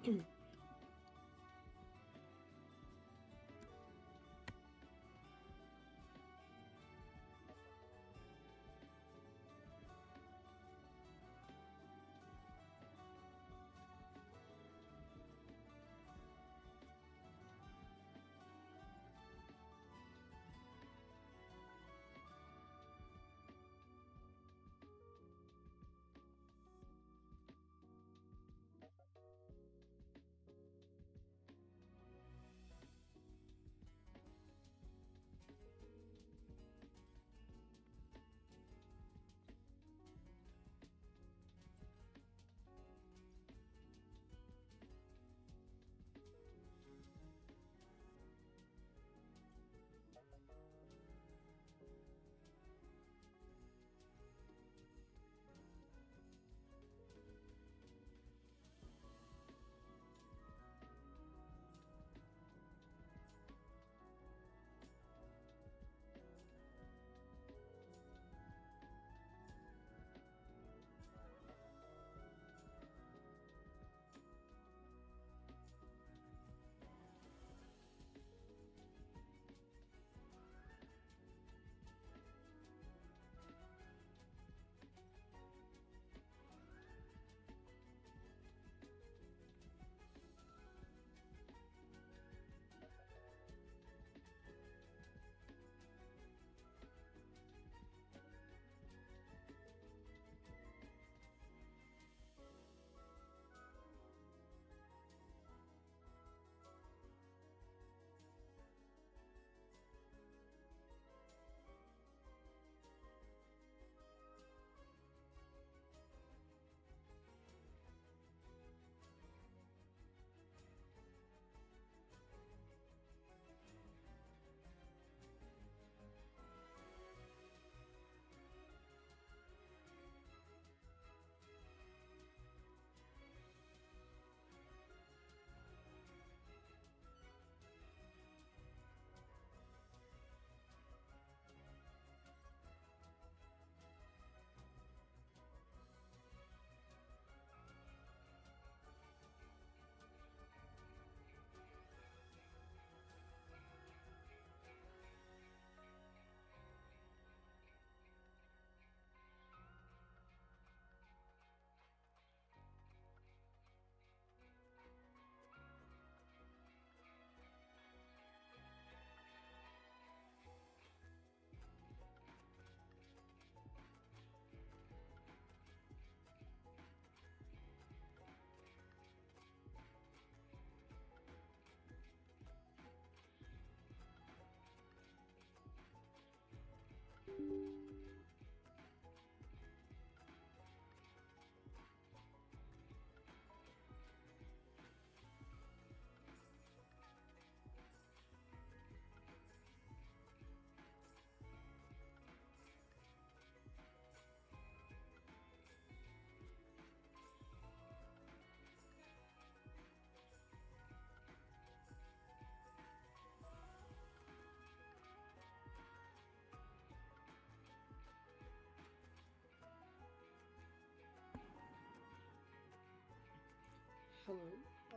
Hello.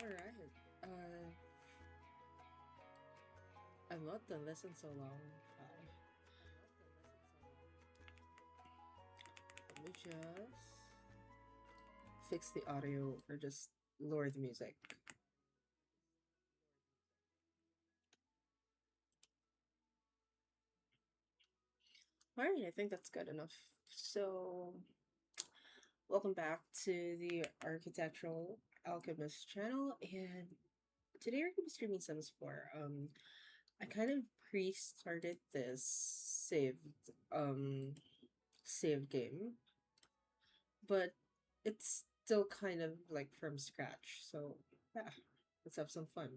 All right. I've not done this in so long. Let me just fix the audio or just lower the music. All right, I think that's good enough. So, welcome back to the Architectural Alchemist channel, and today we're gonna be streaming Sims 4. I kind of pre-started this um saved game, but it's still kind of like from scratch. So yeah, let's have some fun.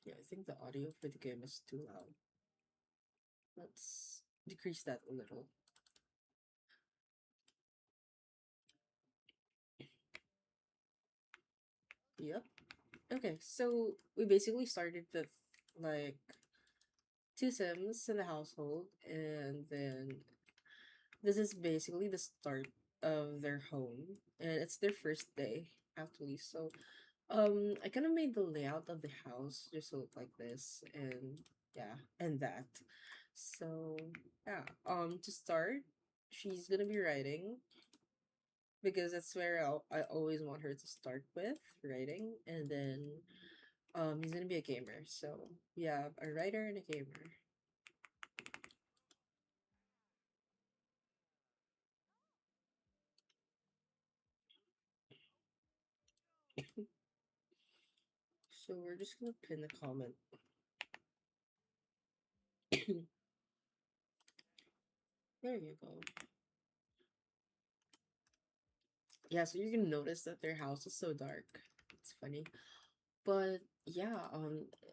Yeah, I think the audio for the game is too loud. Let's decrease that a little. Yep. Okay, so we basically started with like two Sims in the household, and then this is basically the start of their home, and it's their first day actually. So, I kind of made the layout of the house just to look like this, and yeah, and that. So, yeah, to start, she's gonna be writing because that's where I always want her to start with writing, and then he's gonna be a gamer. So, yeah, a writer and a gamer. So we're just gonna pin the comment. There you go. Yeah, so you can notice that their house is so dark. It's funny. But yeah,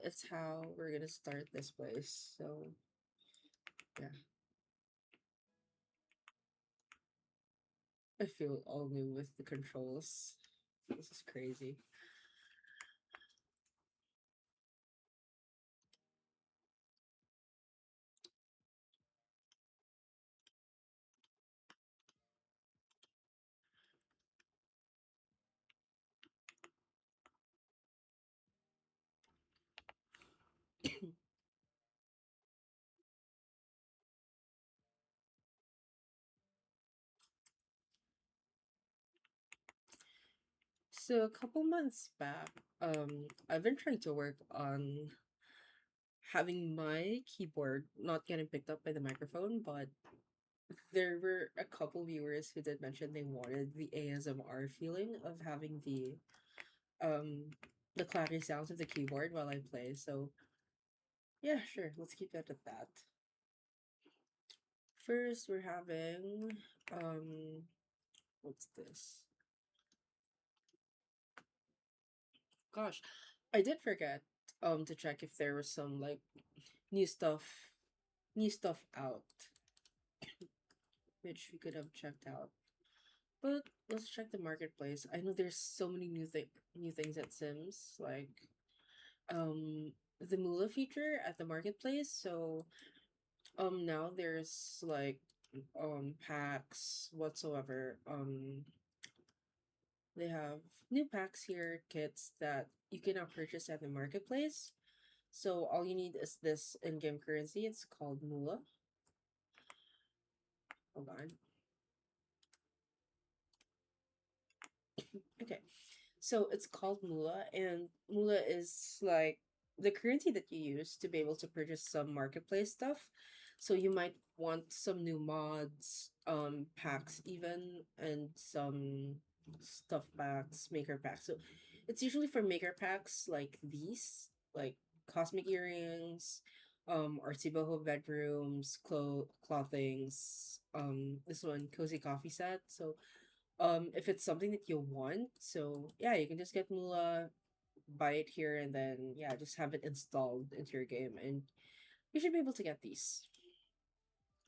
it's how we're gonna start this place. So yeah, I feel all new with the controls. This is crazy. So a couple months back, I've been trying to work on having my keyboard not getting picked up by the microphone, but there were a couple viewers who did mention they wanted the ASMR feeling of having um the clapping sounds of the keyboard while I play. So yeah, sure, let's keep it at that. First, we're having what's this? Gosh, I did forget to check if there was some like new stuff new stuff out which we could have checked out. But let's check the marketplace. I know there's so many new things at Sims, like the Moolah feature at the marketplace. So now there's like packs whatsoever. They have new packs here, kits that you can now purchase at the marketplace. So all you need is this in-game currency. It's called Moolah. Hold on. Okay. So it's called Moolah, and Moolah is like the currency that you use to be able to purchase some marketplace stuff. So you might want some new mods, packs even, and some stuff packs, maker packs. So it's usually for maker packs like these, like cosmic earrings, artsy boho bedrooms, clothings, this one cozy coffee set. So if it's something that you want, so yeah, you can just get Moolah, buy it here, and then yeah, just have it installed into your game, and you should be able to get these.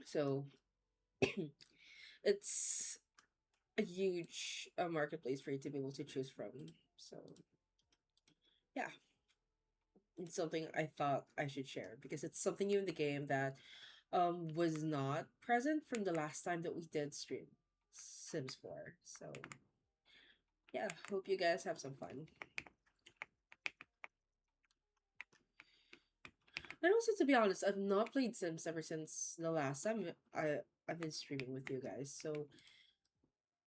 So it's a huge marketplace for you to be able to choose from. So yeah, it's something I thought I should share because it's something new in the game that was not present from the last time that we did stream Sims 4. So yeah, hope you guys have some fun. And also, to be honest, I've not played Sims ever since the last time I've been streaming with you guys. So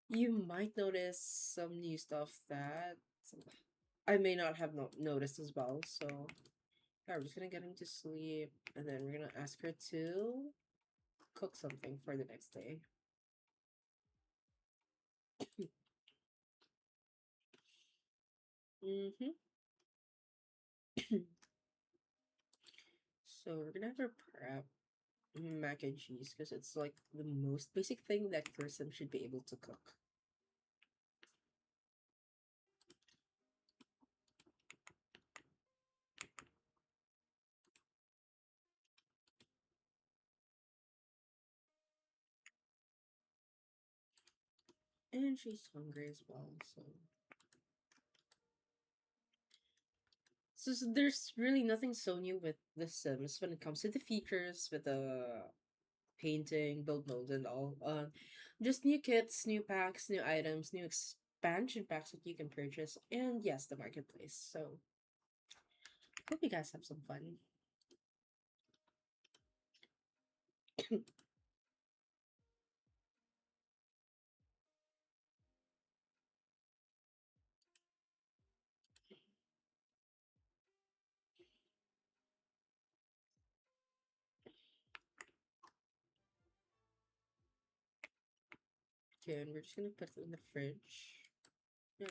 you might notice some new stuff that I may not have noticed as well. So yeah, we're just gonna get him to sleep, and then we're gonna ask her to cook something for the next day. Mm-hmm. So we're gonna have her prep mac and cheese because it's like the most basic thing that person should be able to cook. And she's hungry as well, so There's really nothing so new with The Sims when it comes to the features, with the painting, build mode, and all. Just new kits, new packs, new items, new expansion packs that you can purchase, and yes, the marketplace. So hope you guys have some fun. Okay, and we're just gonna put it in the fridge. Yeah.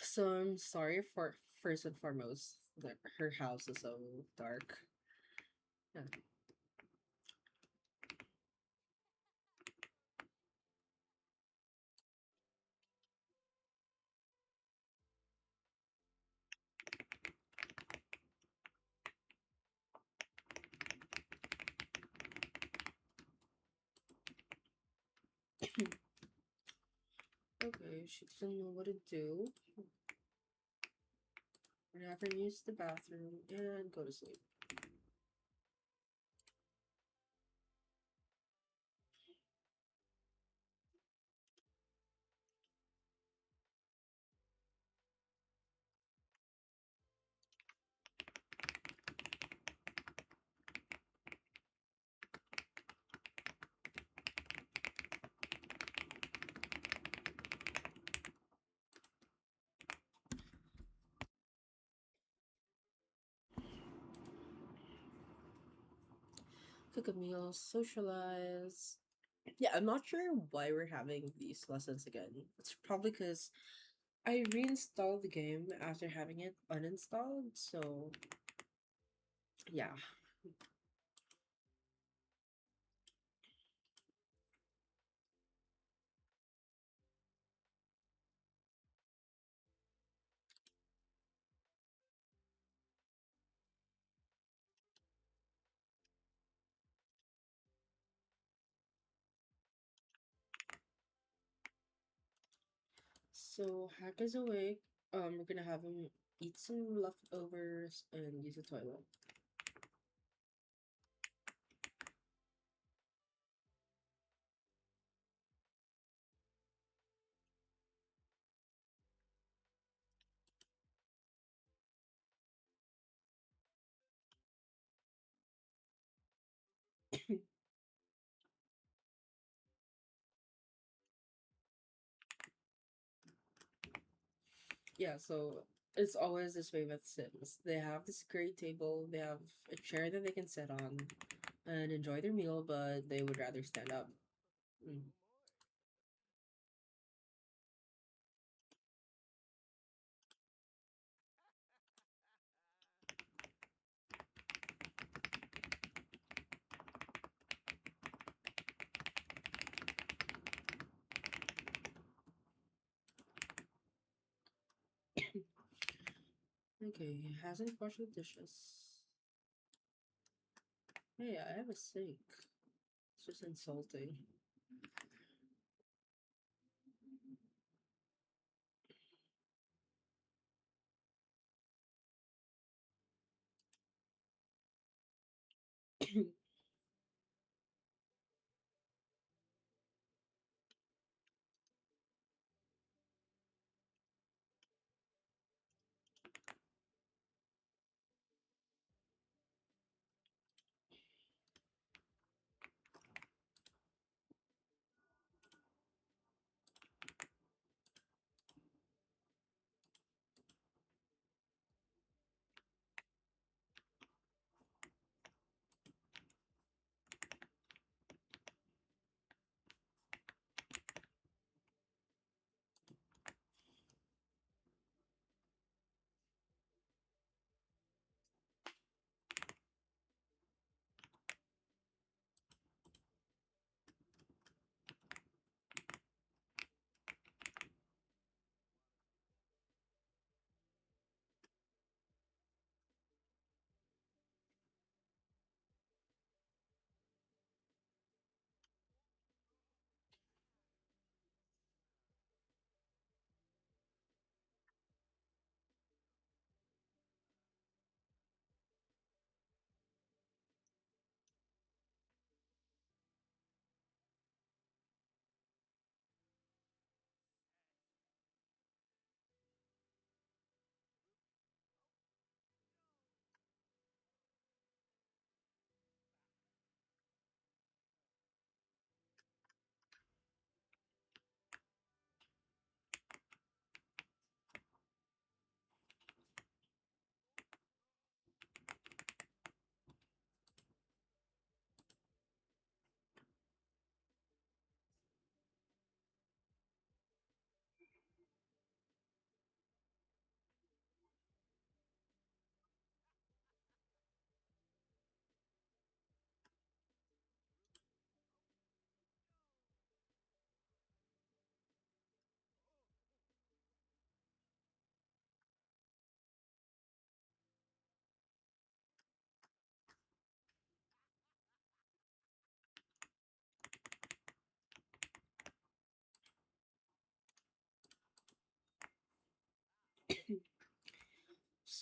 So I'm sorry for first and foremost that her house is so dark. Yeah. Okay, she doesn't know what to do. We're gonna have her use the bathroom and go to sleep. Cook a meal, socialize. Yeah, I'm not sure why we're having these lessons again. It's probably because I reinstalled the game after having it uninstalled, so yeah. So Hack is awake. We're gonna have him eat some leftovers and use the toilet. Yeah, so it's always this way with Sims. They have this great table, they have a chair that they can sit on and enjoy their meal, but they would rather stand up. Mm. Okay, he hasn't washed the dishes. Hey, I have a sink. It's just insulting.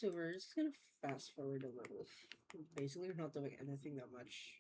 So we're just gonna fast forward a little. Basically, we're not doing anything that much.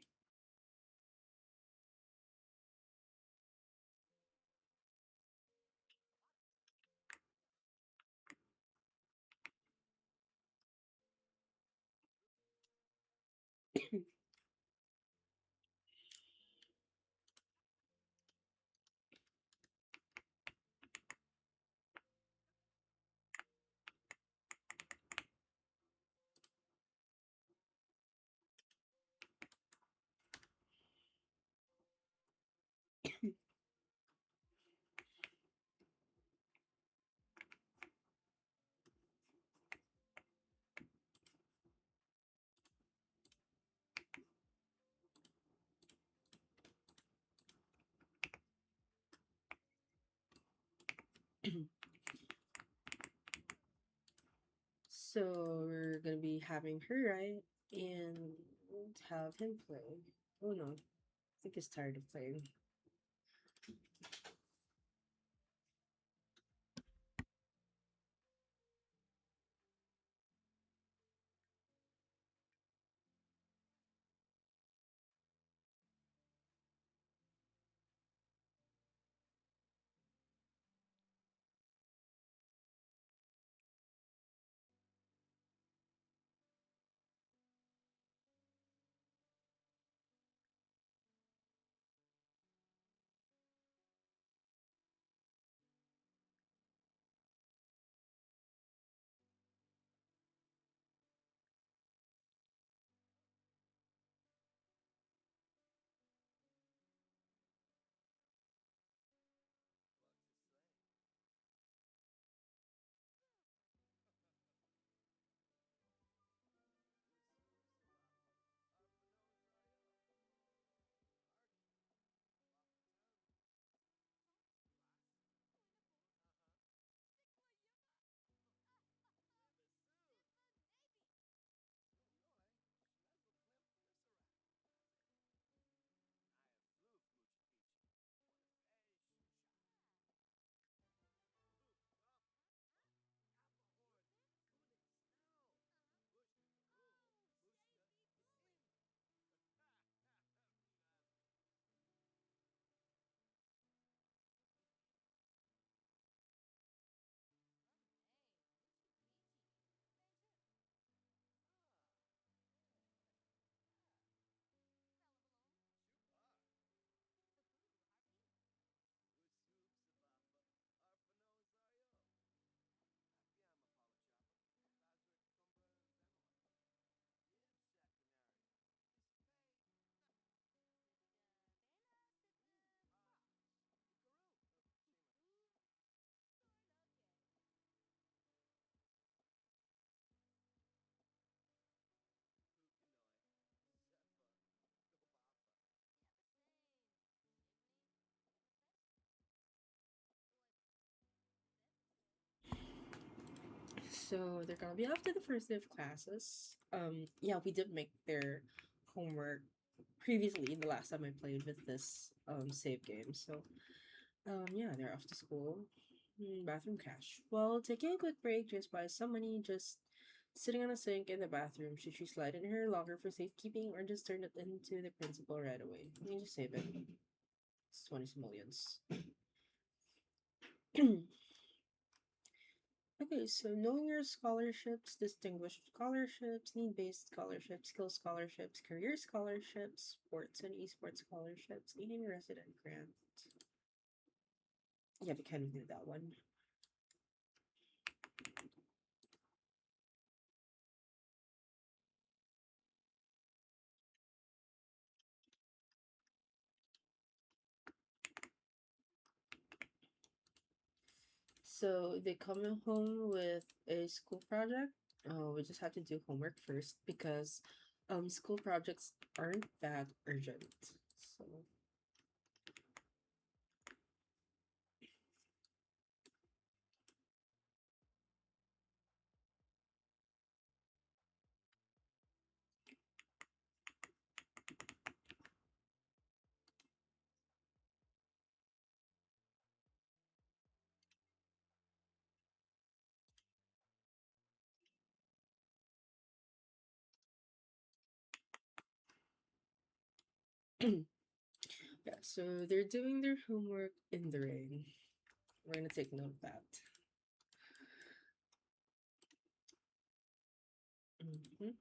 So we're gonna be having her right and have him play. Oh no, I think he's tired of playing. So they're gonna be after the first day of classes. Yeah, we did make their homework previously the last time I played with this save game. So yeah, they're off to school. Bathroom cash. Well, taking a quick break just buy some money, just sitting on a sink in the bathroom. Should she slide in her locker for safekeeping or just turn it into the principal right away? You just save it. It's 20 millions. Okay, so knowing your scholarships, distinguished scholarships, need based scholarships, skill scholarships, career scholarships, sports and esports scholarships, needing a resident grant. Yeah, we kind of did that one. So they come home with a school project. We just have to do homework first because school projects aren't that urgent. So Yeah, so they're doing their homework in the rain. We're gonna take note of that. Mhm.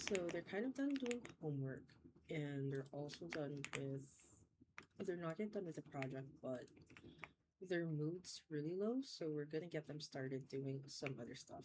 So they're kind of done doing homework, and they're also done with. They're not yet done with the project, but their mood's really low, so we're gonna get them started doing some other stuff.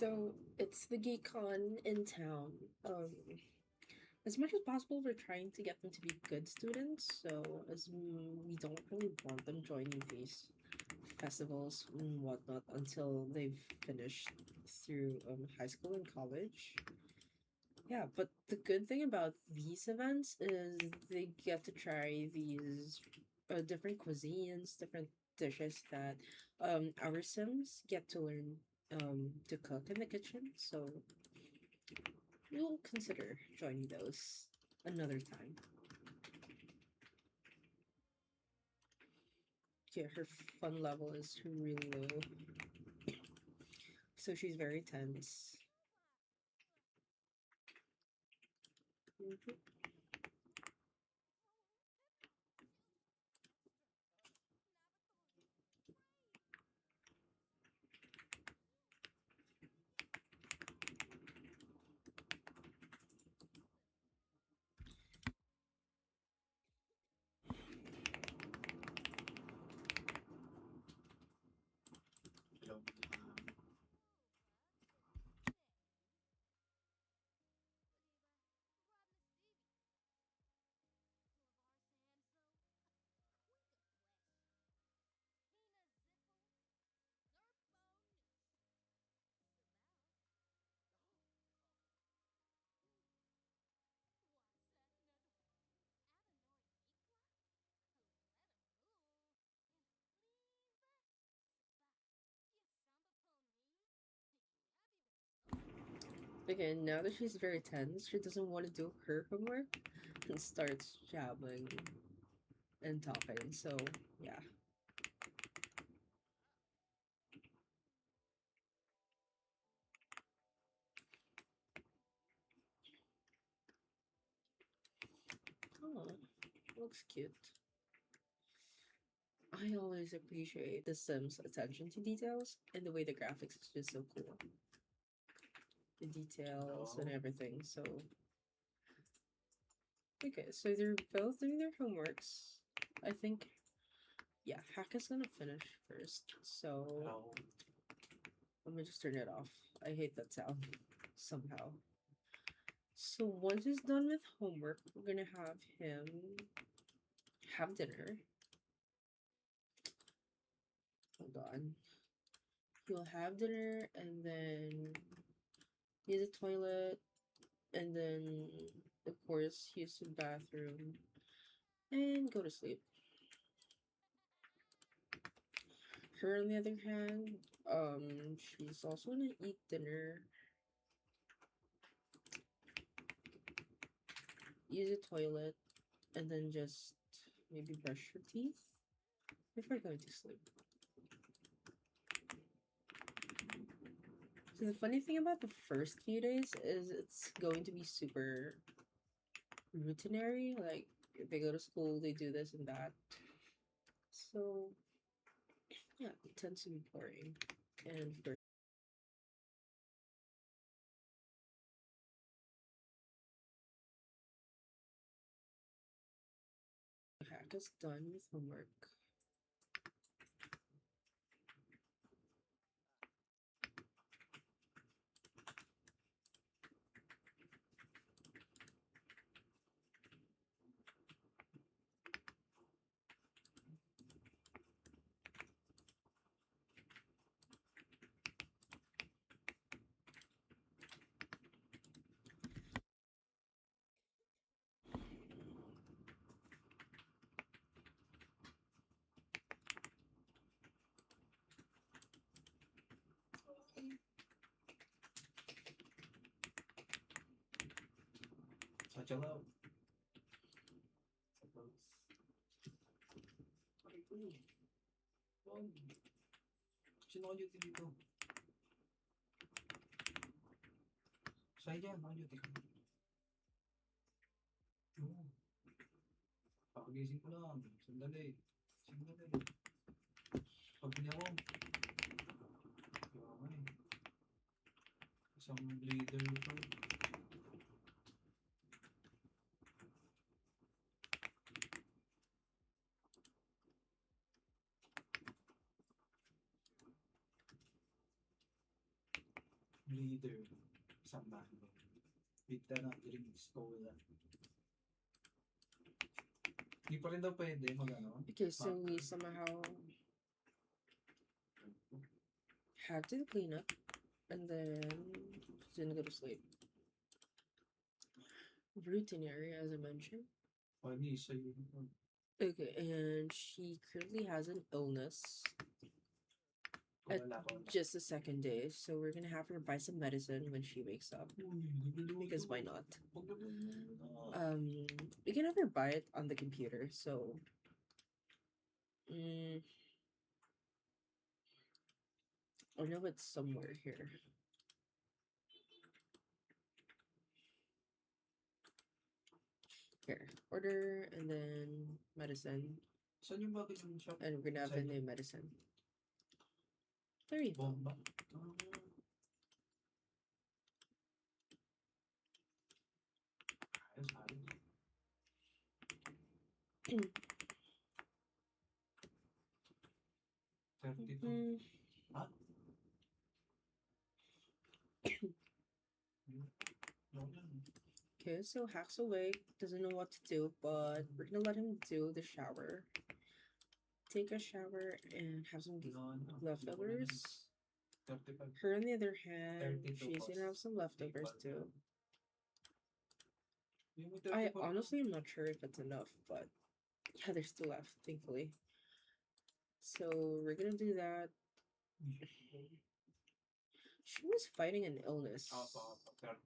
So it's the GeekCon in town. As much as possible, we're trying to get them to be good students. So we don't really want them joining these festivals and whatnot until they've finished through high school and college. Yeah, but the good thing about these events is they get to try these different cuisines, different dishes that our Sims get to learn to cook in the kitchen. So we'll consider joining those another time. Yeah, her fun level is really low, so she's very tense. Mhm. Again, now that she's very tense, she doesn't want to do her homework and starts jabbing and talking. So yeah. Oh, looks cute. I always appreciate the Sims' attention to details and the way the graphics is just so cool. The details and everything. So okay, so they're both doing their homeworks. I think yeah, Hack is gonna finish first. So let me just turn it off. I hate that sound somehow. So once he's done with homework, we're gonna have him have dinner. Hold on. He'll have dinner and then use the toilet and then of course use the bathroom and go to sleep. Her on the other hand, she's also gonna eat dinner, use the toilet, and then just maybe brush her teeth before going to sleep. So the funny thing about the first few days is it's going to be super routinary. Like they go to school, they do this and that. So yeah, it tends to be boring. And for Hack is done with homework. Saçalı sino audio dito? Saya dyan, audio dito. Oo. Papagising ko lang. Sandali. Sandali. Pag mo, kaya nga eh. Isang leader ko. leader sa bando. With the drinks cola. Hindi pa rin daw pwede mag-ano. Okay, so we somehow had to clean up and then didn't go to sleep. Routine area, as I mentioned. Funny, so yun. Okay, and she currently has an illness at Wala ko. just the second day, so we're gonna have her buy some medicine when she wakes up. Because why not? We can have her buy it on the computer, so I know it's somewhere here. Here, order and then medicine, Saan yung bakit yung shop? and we're gonna have a new medicine. There you go. Bomba. Ayos, ayos. Mm, Ha? No, yan. Okay, so Hack's awake, doesn't know what to do, but we're gonna let him do the shower. Take a shower and have some leftovers. 35. Her, on the other hand, 32 she's gonna have some leftovers Equal. too. Yung I 34 honestly am not sure if it's enough, but yeah, there's still left, thankfully. So we're gonna do that. She was fighting an illness. Opo, 30.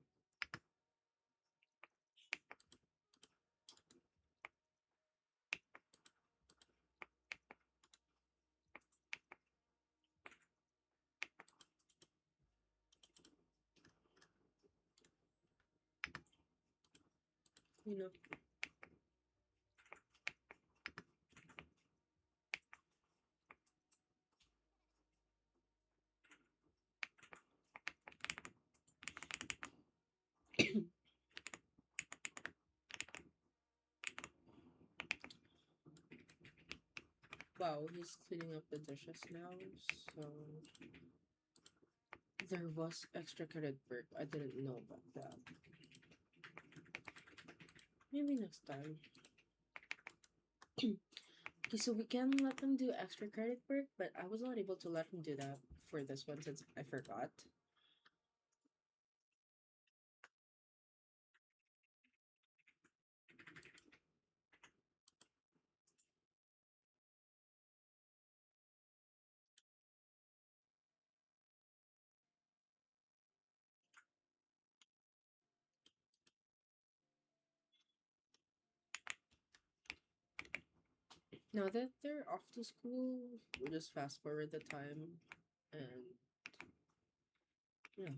You know. Wow, he's cleaning up the dishes now, so there was extra credit work. I didn't know about that. Maybe next time. Okay, so we can let them do extra credit work, but I was not able to let him do that for this one since I forgot. Now that they're off to school, we'll just fast forward the time and yeah.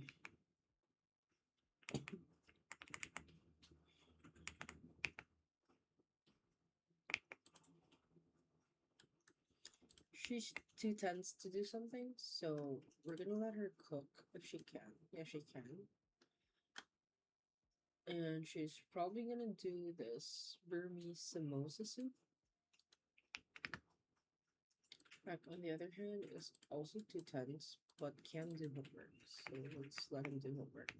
She's too tense to do something, so we're gonna let her cook if she can. Yeah, she can. And she's probably gonna do this Burmese samosa soup. Mac, on the other hand, is also too tense, but can do homework. So let's let him do homework.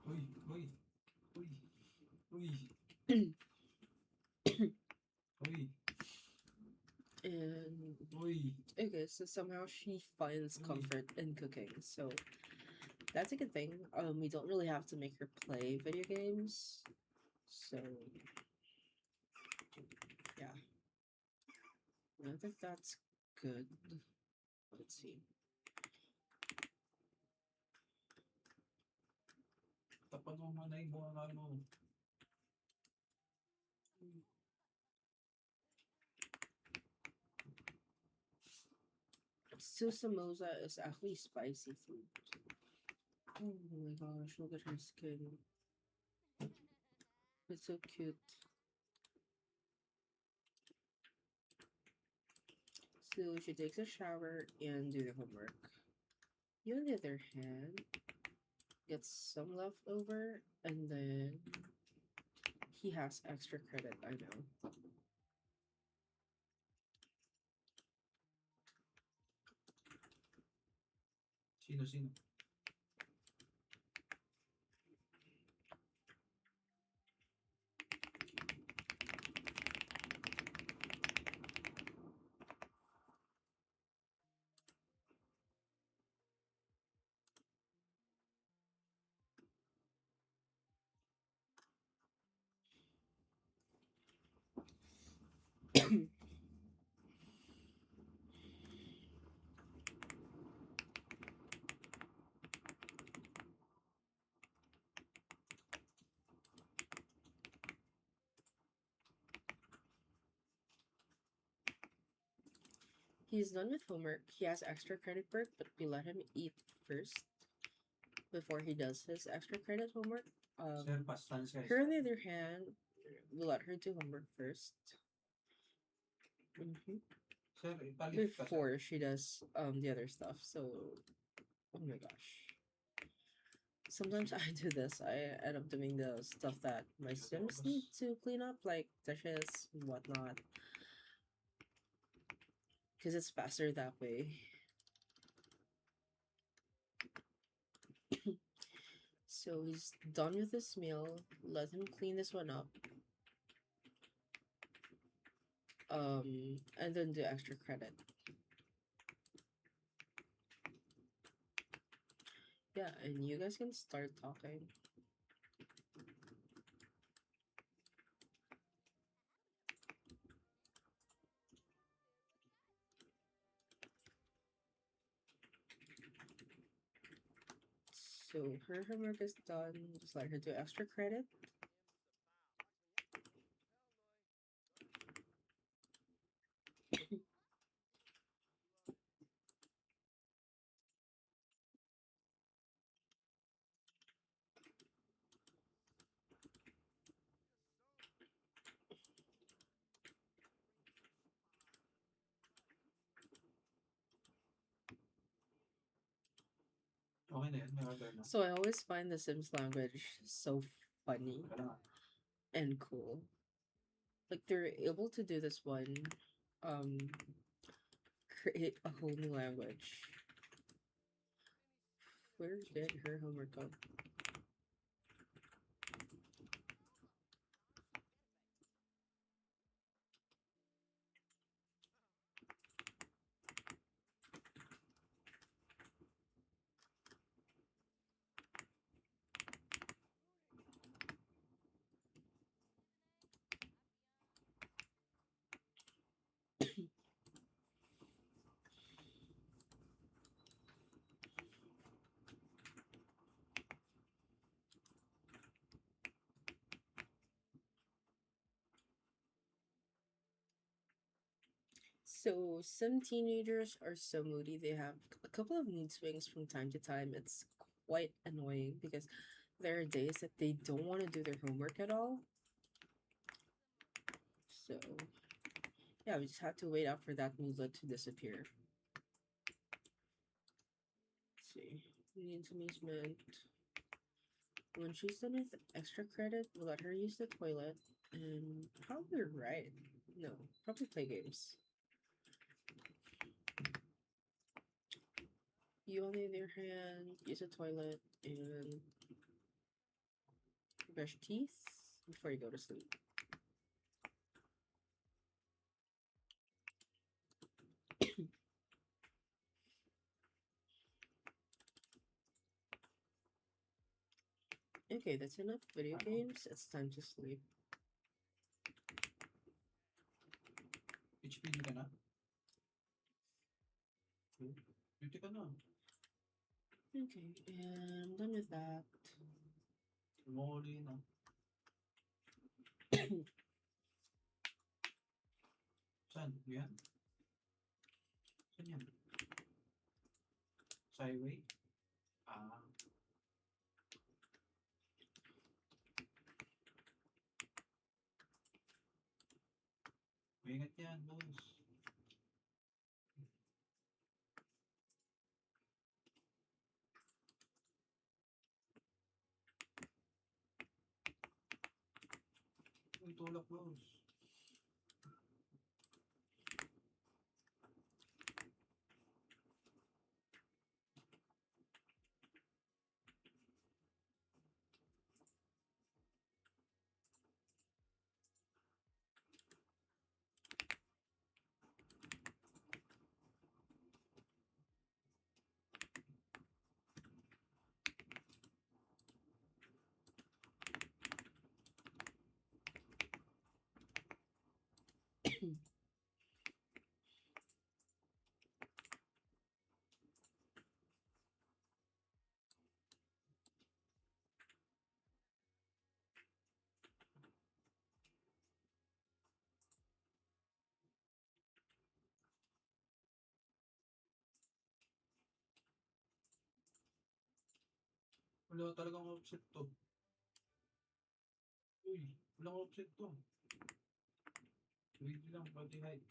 Uy, uy, uy, uy, uy, And uy. okay, so somehow she finds comfort in cooking. So that's a good thing. We don't really have to make her play video games. So yeah. I think that's good. Let's see. Tapan mo muna yung bunga mo. Susamosa is actually spicy food. Oh my gosh, look at her skin. It's so cute. So she takes a shower and do the homework. You, on the other hand, gets some leftover and then he has extra credit, I know. Sino? He's done with homework. He has extra credit work, but we let him eat first before he does his extra credit homework. Sir, pastan siya. Her, on the other hand, we let her do homework 1st Sir, ipalit ka, sir. before she does the other stuff. So, oh my gosh. Sometimes I do this. I end up doing the stuff that my students need to clean up, like dishes and whatnot. Because it's faster that way. So he's done with this meal. Let him clean this one up. And then do extra credit. Yeah, and you guys can start talking. So her homework is done. Just let her do extra credit. Okay na yan, may order na. So I always find the Sims language so funny Wala nga. and cool. Like they're able to do this one, create a whole new language. Where did her homework go? So some teenagers are so moody. They have a couple of mood swings from time to time. It's quite annoying because there are days that they don't want to do their homework at all. So yeah, we just have to wait out for that moodlet to disappear. Let's see. Needs amusement. When she's done with extra credit, we'll let her use the toilet and probably write. No, probably play games. You, on the other hand, use a toilet and brush teeth before you go to sleep. Okay, that's enough video games. It's time to sleep. HP ka na? Duty ka na. Okay, and I'm done with that. Muli na. Saan? Yan? Saan yan? Skyway. Ah, maingat yan, boss. Uy, tulak, boss. Wala talagang offset to. Uy, walang offset to. Wait lang, pati height.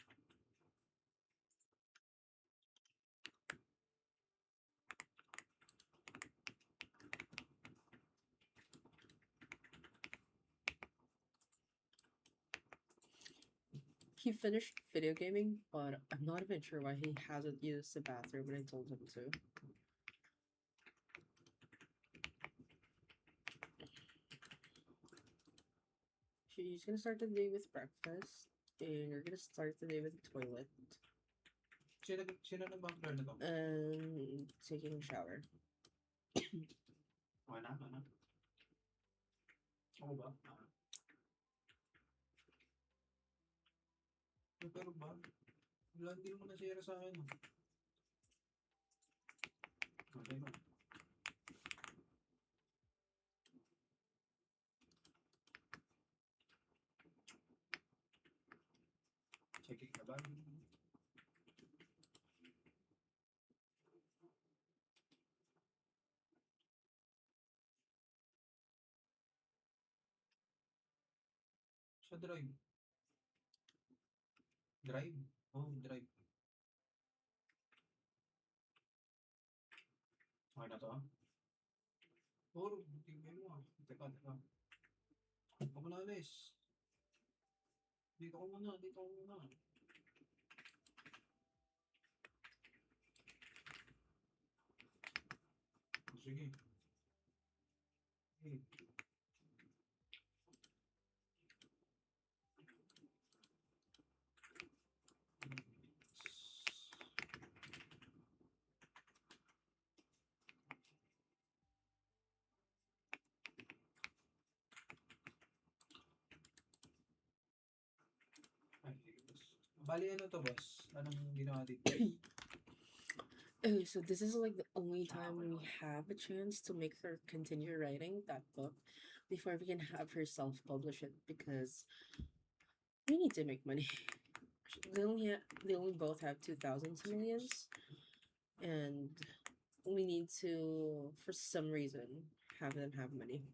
He finished video gaming, but I'm not even sure why he hasn't used the bathroom when I told him to. She's gonna start the day with breakfast, and you're gonna start the day with the toilet Sino nag-backdoor na to? and taking a shower. Wala na. Ako ba? Ah. Pero ba? Wala, hindi mo nasira sa akin. Okay ba? Checking ka ba? Sa drive. Drive? Oh, drive. Okay na to ah? Oo, tingnan mo ah. Teka. Huwag mo na alis. Dito ko muna. Sige. Hey. Ay, boss. Bali ano to, boss? Anong ginawa dito? Okay, so this is like the only time we have a chance to make her continue writing that book before we can have her self-publish it because we need to make money. They only both have 2,000 millions, and we need to, for some reason, have them have money.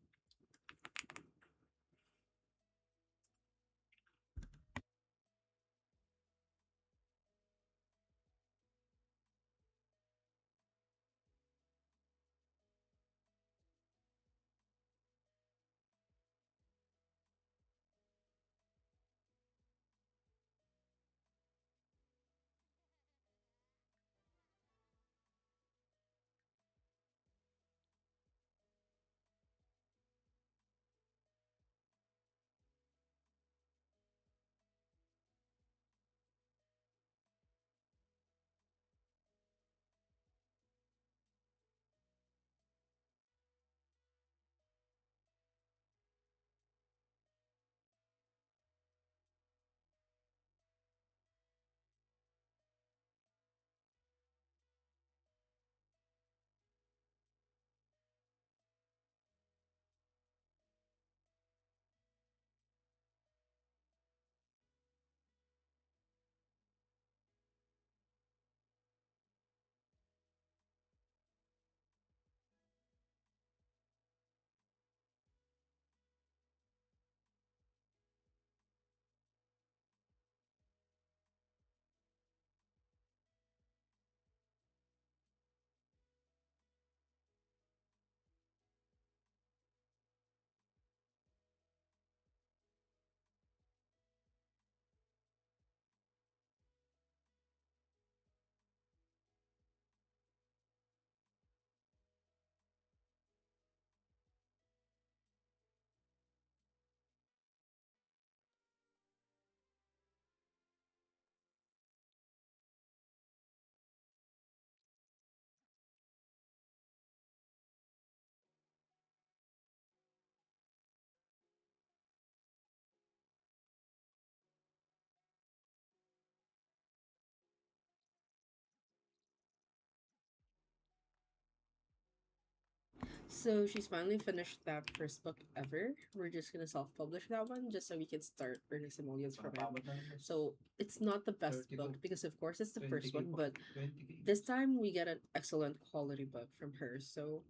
So she's finally finished that first book ever. We're just gonna self-publish that one just so we can start earning some audience from it. Napabot na ng boss. So it's not the best 30 book to because of course it's the first 20K one, po. but 20K. this time we get an excellent quality book from her. So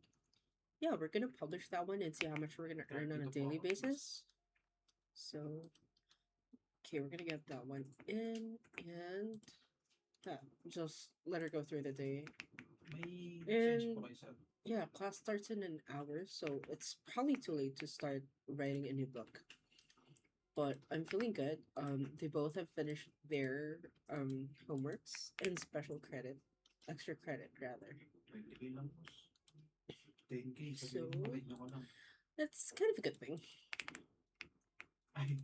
yeah, we're gonna publish that one and see how much we're gonna earn on 30 a to daily po, boss. basis. So okay, we're gonna get that one in and yeah, just let her go through the day. May And po kayo, sir. yeah, class starts in an hour, so it's probably too late to start writing a new book. But I'm feeling good. They both have finished their homeworks and special credit, extra credit rather. 20K lang, boss. 10K, So sabihin mo, nyo ko lang. that's kind of a good thing. Ay,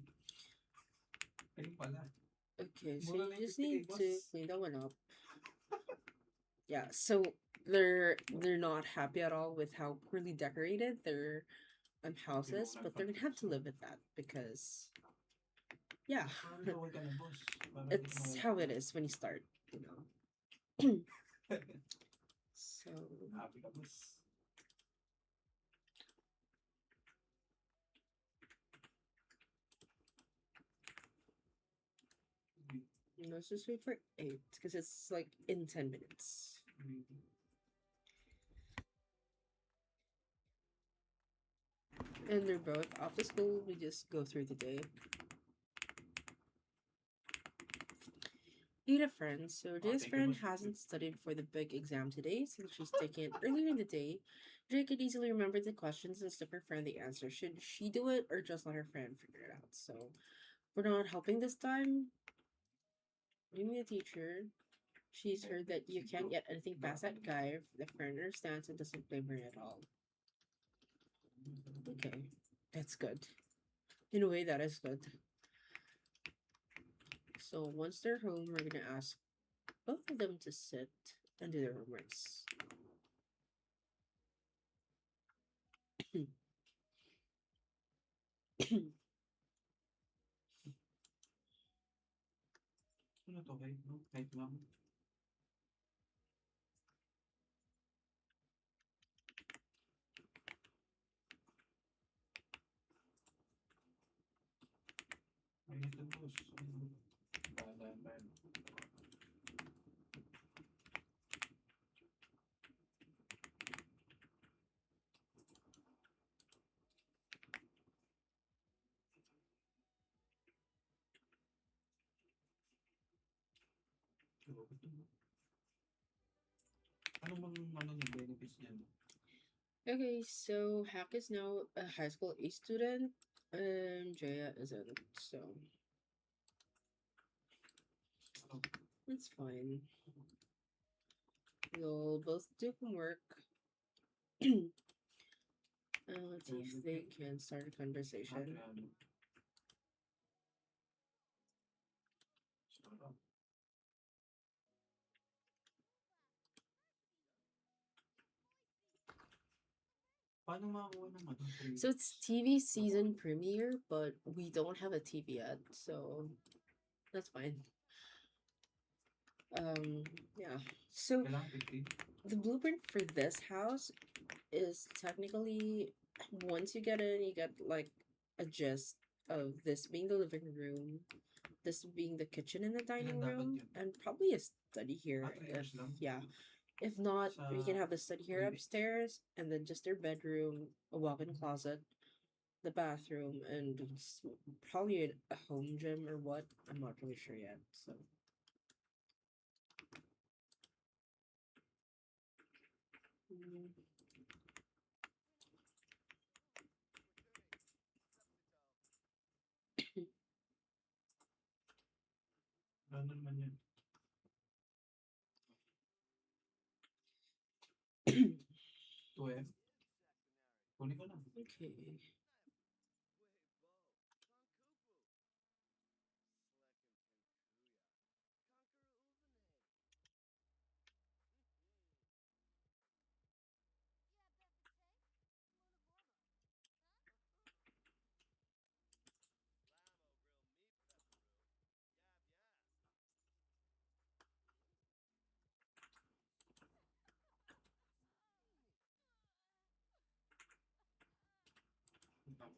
ayun pala. Okay, so Mura you na yung just 50K, need to boss. clean that one up. Yeah, so they're not happy at all with how poorly decorated their houses, but they're gonna have to live with that because yeah, Parang okay ka na, boss. Parang it's okay how ka it na. is when you start, you know. So Happy ka, boss. let's just wait for 8 because it's like in 10 minutes. And they're both off to school. We just go through the day. Eat a friend. So Jay's thank you, friend boss. hasn't studied for the big exam today since she's taken it earlier in the day. Jay could easily remember the questions and slip her friend the answer. Should she do it or just let her friend figure it out? So we're not helping this time. Being the teacher, she's heard that you can't get anything past that guy if the friend understands and doesn't blame her at all. Okay, that's good. In a way, that is good. So once they're home, we're gonna ask both of them to sit and do their homeworks. Ano to, kahit no? Kahit lang. Ayun ito, boss. Dahan-dahan. Ano bang ano niya, benefits niyan? Okay, so Hack is now a high school A student, and Jaya isn't. So Oh, it's fine. They'll both do homework. Let's see if they can start a conversation. ano? Sarap. Paano makakuha ng ano? So it's TV season premiere, but we don't have a TV yet, so that's fine. Yeah. So Kailangan 15? the blueprint for this house is technically once you get in, you get like a gist of this being the living room, this being the kitchen and the dining Ilan dapat room, yun? and probably a study here. 3 If years lang? yeah, if not, we can Sa have the study here 3 weeks? upstairs, and then just their bedroom, a walk-in closet, the bathroom, and probably a home gym or what. I'm not really sure yet. So. Mm. Ano naman yun? 2M? Kunin ko na. Okay.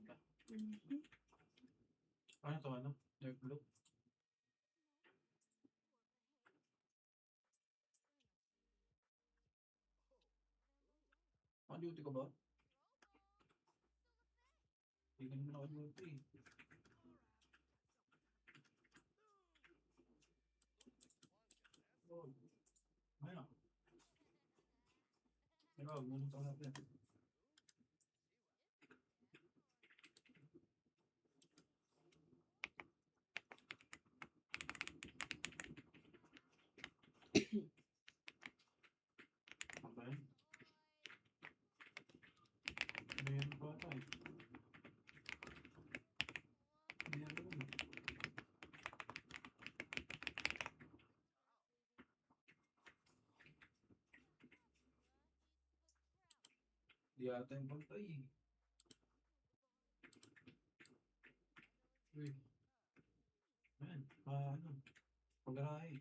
ka. Mhm. Ano to, ano? Dark blue? Duty ka ba? Hindi ka naman naka-duty. Oh, ayun ah. Ikaw, munong ka natin. Okay. Mayroon pa tayo. Mayroon. Di ata yung pantay eh. Uy, ayan. Ano? Pag-arahe.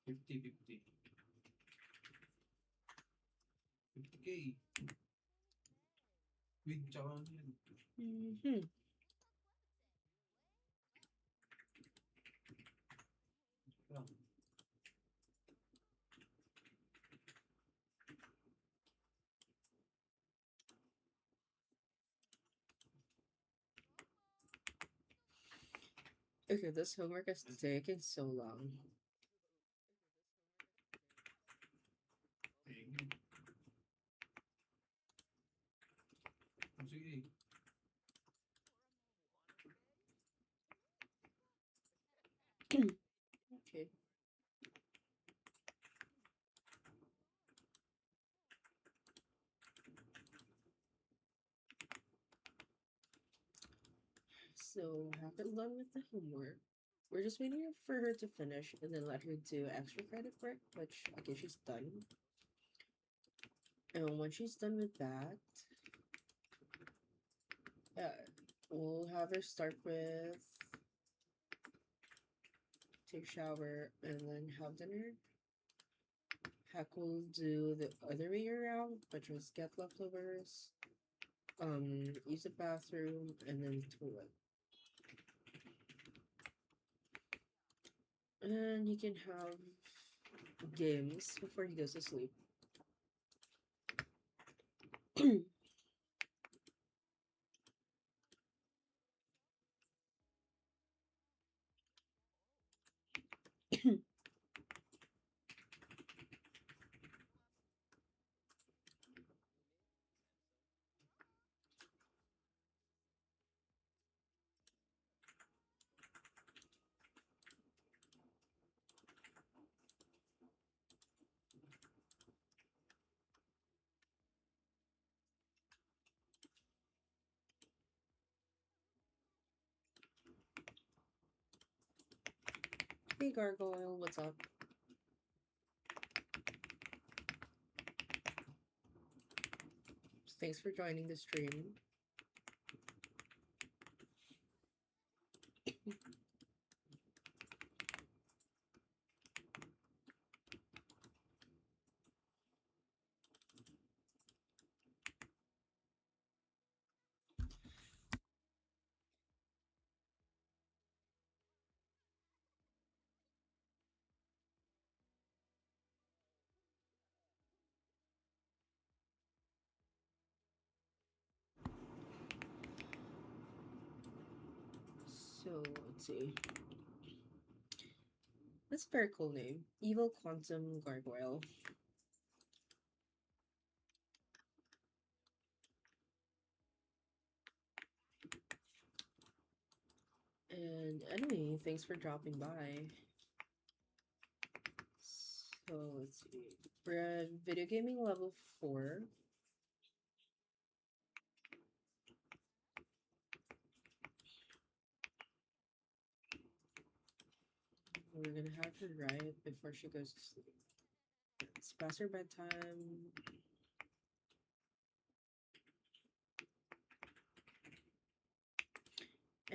Fifty. 50K. With tsaka ano yan. Mhm. Lang. Okay, this homework is taking so long. Ayun. Sige. Okay. So, haven't done with the homework. We're just waiting for her to finish and then let her do extra credit work, which I guess she's done. And when she's done with that, we'll have her start with take shower and then have dinner. Heck, will do the other way around, which is get leftovers, use the bathroom, and then toilet. And he can have games before he goes to sleep. Hey Gargoyle, what's up? Thanks for joining the stream. So let's see. That's a very cool name. Evil Quantum Gargoyle. And anyway, thanks for dropping by. So let's see. We're at video gaming level 4. We're gonna have her write before she goes to sleep. It's past her bedtime.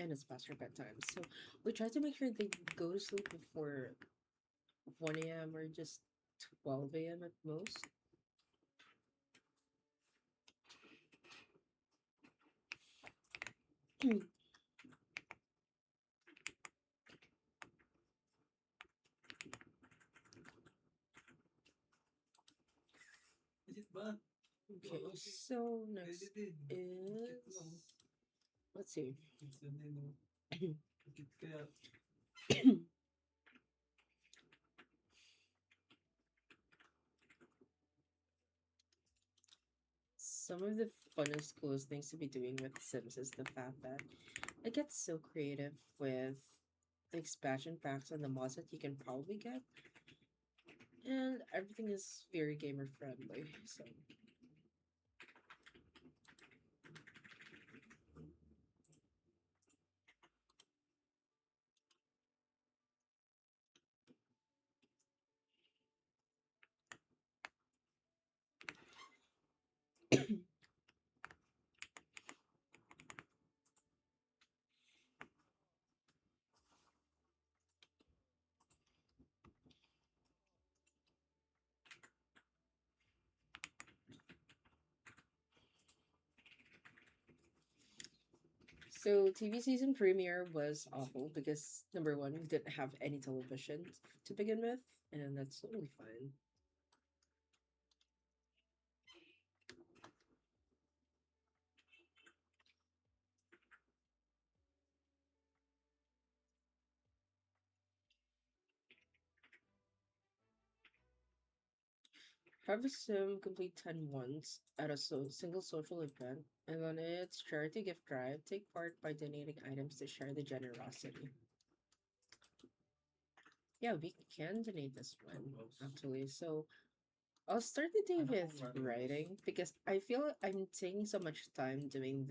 and it's past their bedtime. So we try to make sure they go to sleep before 1 a.m. or just 12 a.m. at most. Legit ba? Okay, Oo, so pwede next din. Legit lang. is let's see. Minsan din, no? Legit kaya. Some of the funnest, coolest things to be doing with Sims is the fact that it gets so creative with the expansion packs and the mods that you can probably get, and everything is very gamer friendly. So So TV season premiere was awful because number one, we didn't have any television to begin with, and that's totally fine. Have a sim complete 10 once at a single social event, and on its charity gift drive, take part by donating items to share the generosity. Yeah, we can donate this one actually. So I'll start the day Ano with pong running boss? writing because I feel I'm taking so much time doing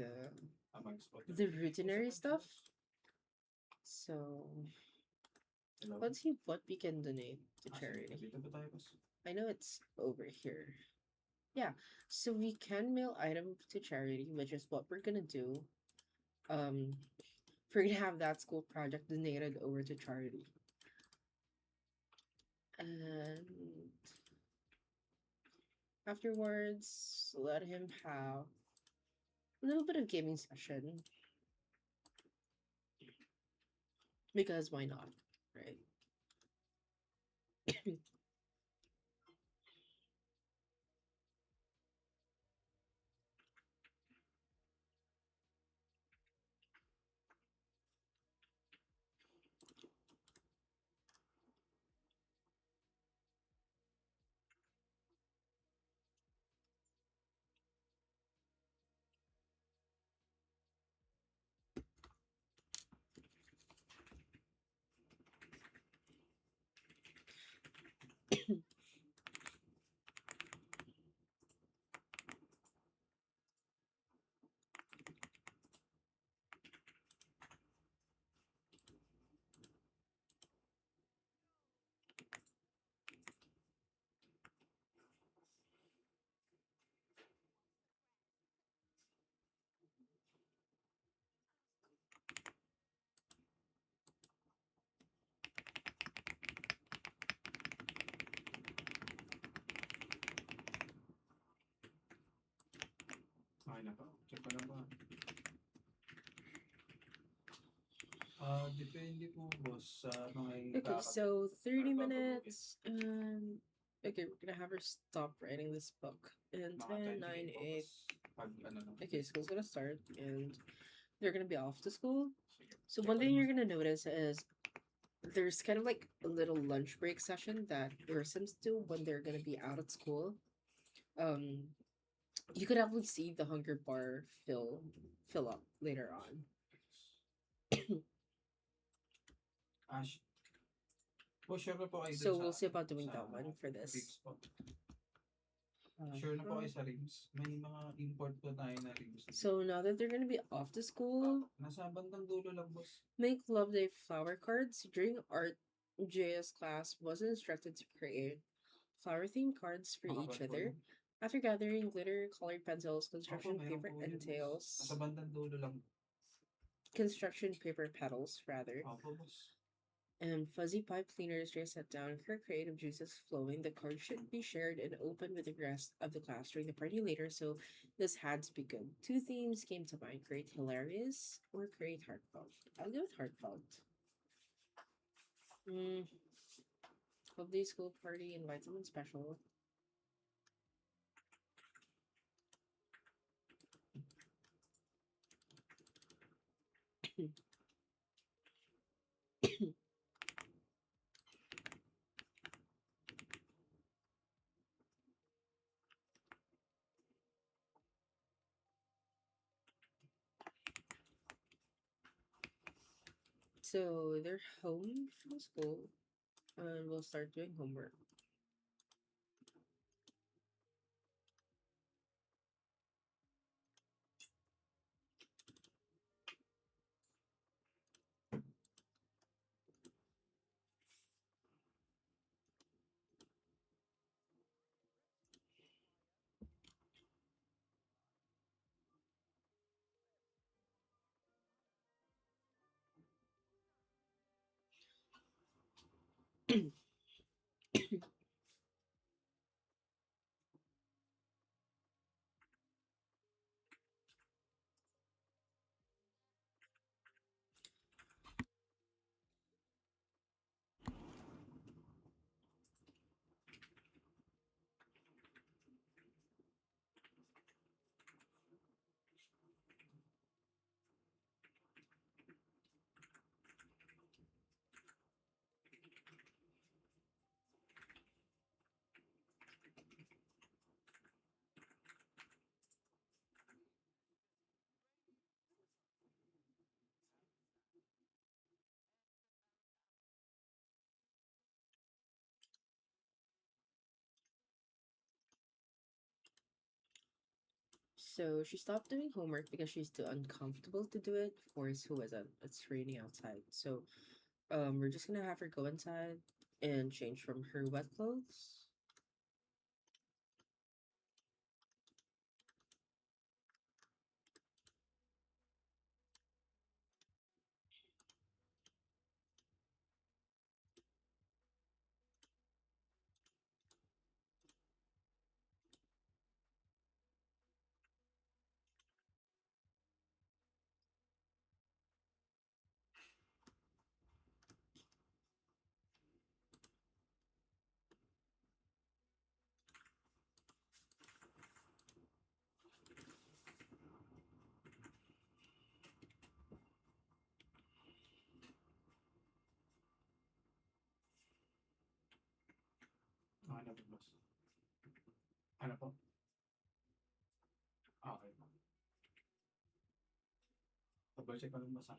Mag-spot the yun. routinary Usapan si stuff. boss. So Hello? let's see what we can donate to Sige. charity. Dito ba tayo, boss? I know it's over here. Yeah, so we can mail item to charity, which is what we're gonna do. Um, we're gonna have that school project donated over to charity, and afterwards, let him have a little bit of gaming session because why not, right? Okay na po. Check ko lang ba? Depende po, boss, sa ano ay Okay, so ano 30 babaguhin. minutes, and okay, we're gonna have her stop writing this book in Mga 10, 20K 9, po, 8. boss. Pag ano lang. Okay, school's gonna start, and they're gonna be off to school. Sige. So Check one ko thing lang, you're boss. gonna notice is there's kind of like a little lunch break session that your Sims do when they're gonna be out at school. Um, you could actually see the hunger bar fill up later on. Ah, sure na po kayo dun So sa we'll see ano, about doing sa that one for ribs this. po. Sure na po Uh, kayo sa ribs. May mga import po tayo na ribs. so now that they're gonna be off to school, Nasa bandang dulo lang, boss. make Love Day flower cards. During art JS class, was instructed to create flower themed cards for each Makapal po other. yun. After gathering glitter, colored pencils, Opo, construction meron paper, po and yun, boss. Nasa tails. bandang dulo lang. construction paper petals, rather, Alphabus. and fuzzy pipe cleaners just set down, her creative juices flowing. The card should be shared and open with the rest of the class during the party later, so this had to be good. Two themes came to mind: create hilarious or create heartfelt. I'll go with heartfelt. Mm, Holiday school party, invite someone special. So they're home from school and we'll start doing homework. So she stopped doing homework because she's too uncomfortable to do it. Of course, who isn't? It's raining outside. So we're just gonna have her go inside and change from her wet clothes. Ano po, boss? Ano po? Okay po. Double check ko lang basa.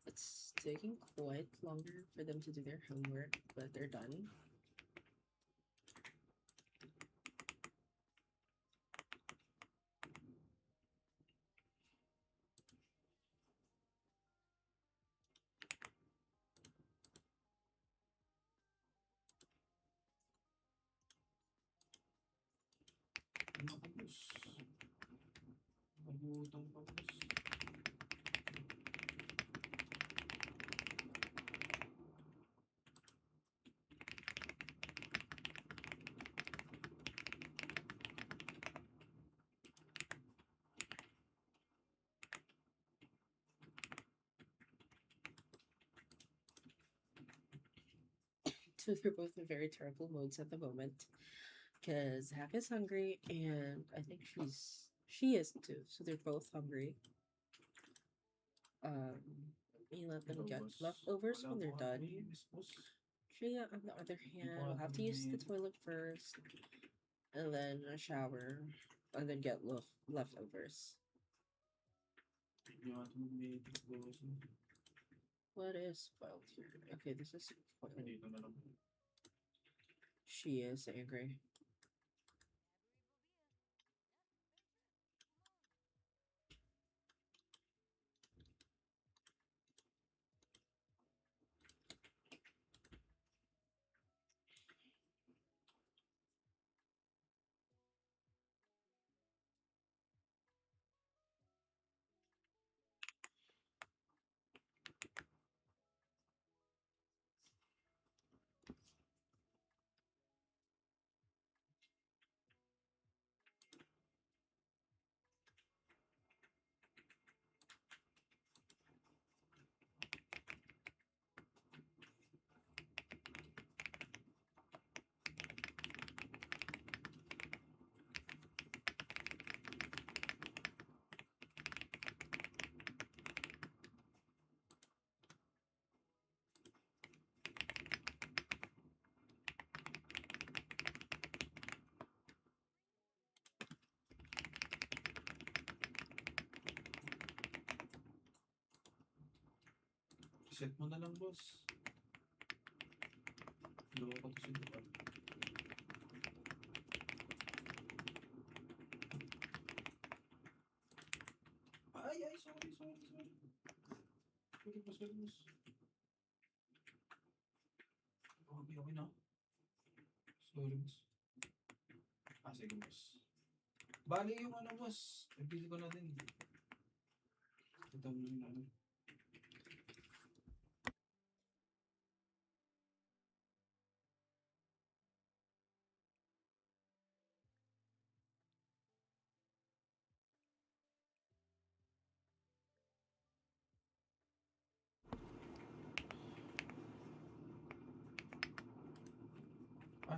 It's taking quite longer for them to do their homework, but they're done. Ano ka, boss? Nagutom pa, boss. So they're both in very terrible modes at the moment. Because Hack is hungry, and I think she is too. So they're both hungry. Um, you let them Ikaw, get boss. leftovers Wala when they're po done. kami linis, boss. Shia, on the other hand, will have to use the toilet first, and then a shower, and then get leftovers. Hindi natin mag-medic, boss. What is spoiled here? Okay, this is spoiled. Dito na lang. She is angry. Set mo na lang, boss. Loko to si Duan. Ay, ay, sorry, sorry, sorry. Sorry, boss, sorry, boss. Okay, okay na. Sorry, boss. Sige, boss. Bali yung ano, boss. Nagpili ko na din. Ito mo yung ano.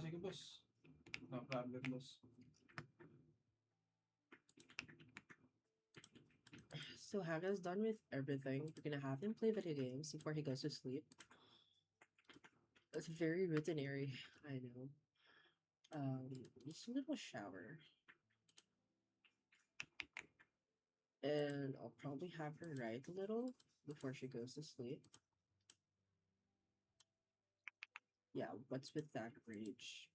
Sige, boss. No problem, boss. So Haga's done with everything. We're gonna have him play video games before he goes to sleep. It's very routinary, I know. Just a little shower. And I'll probably have her write a little before she goes to sleep. Yeah, what's with that rage?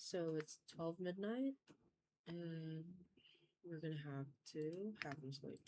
So it's 12 midnight, and we're gonna have to have him sleep.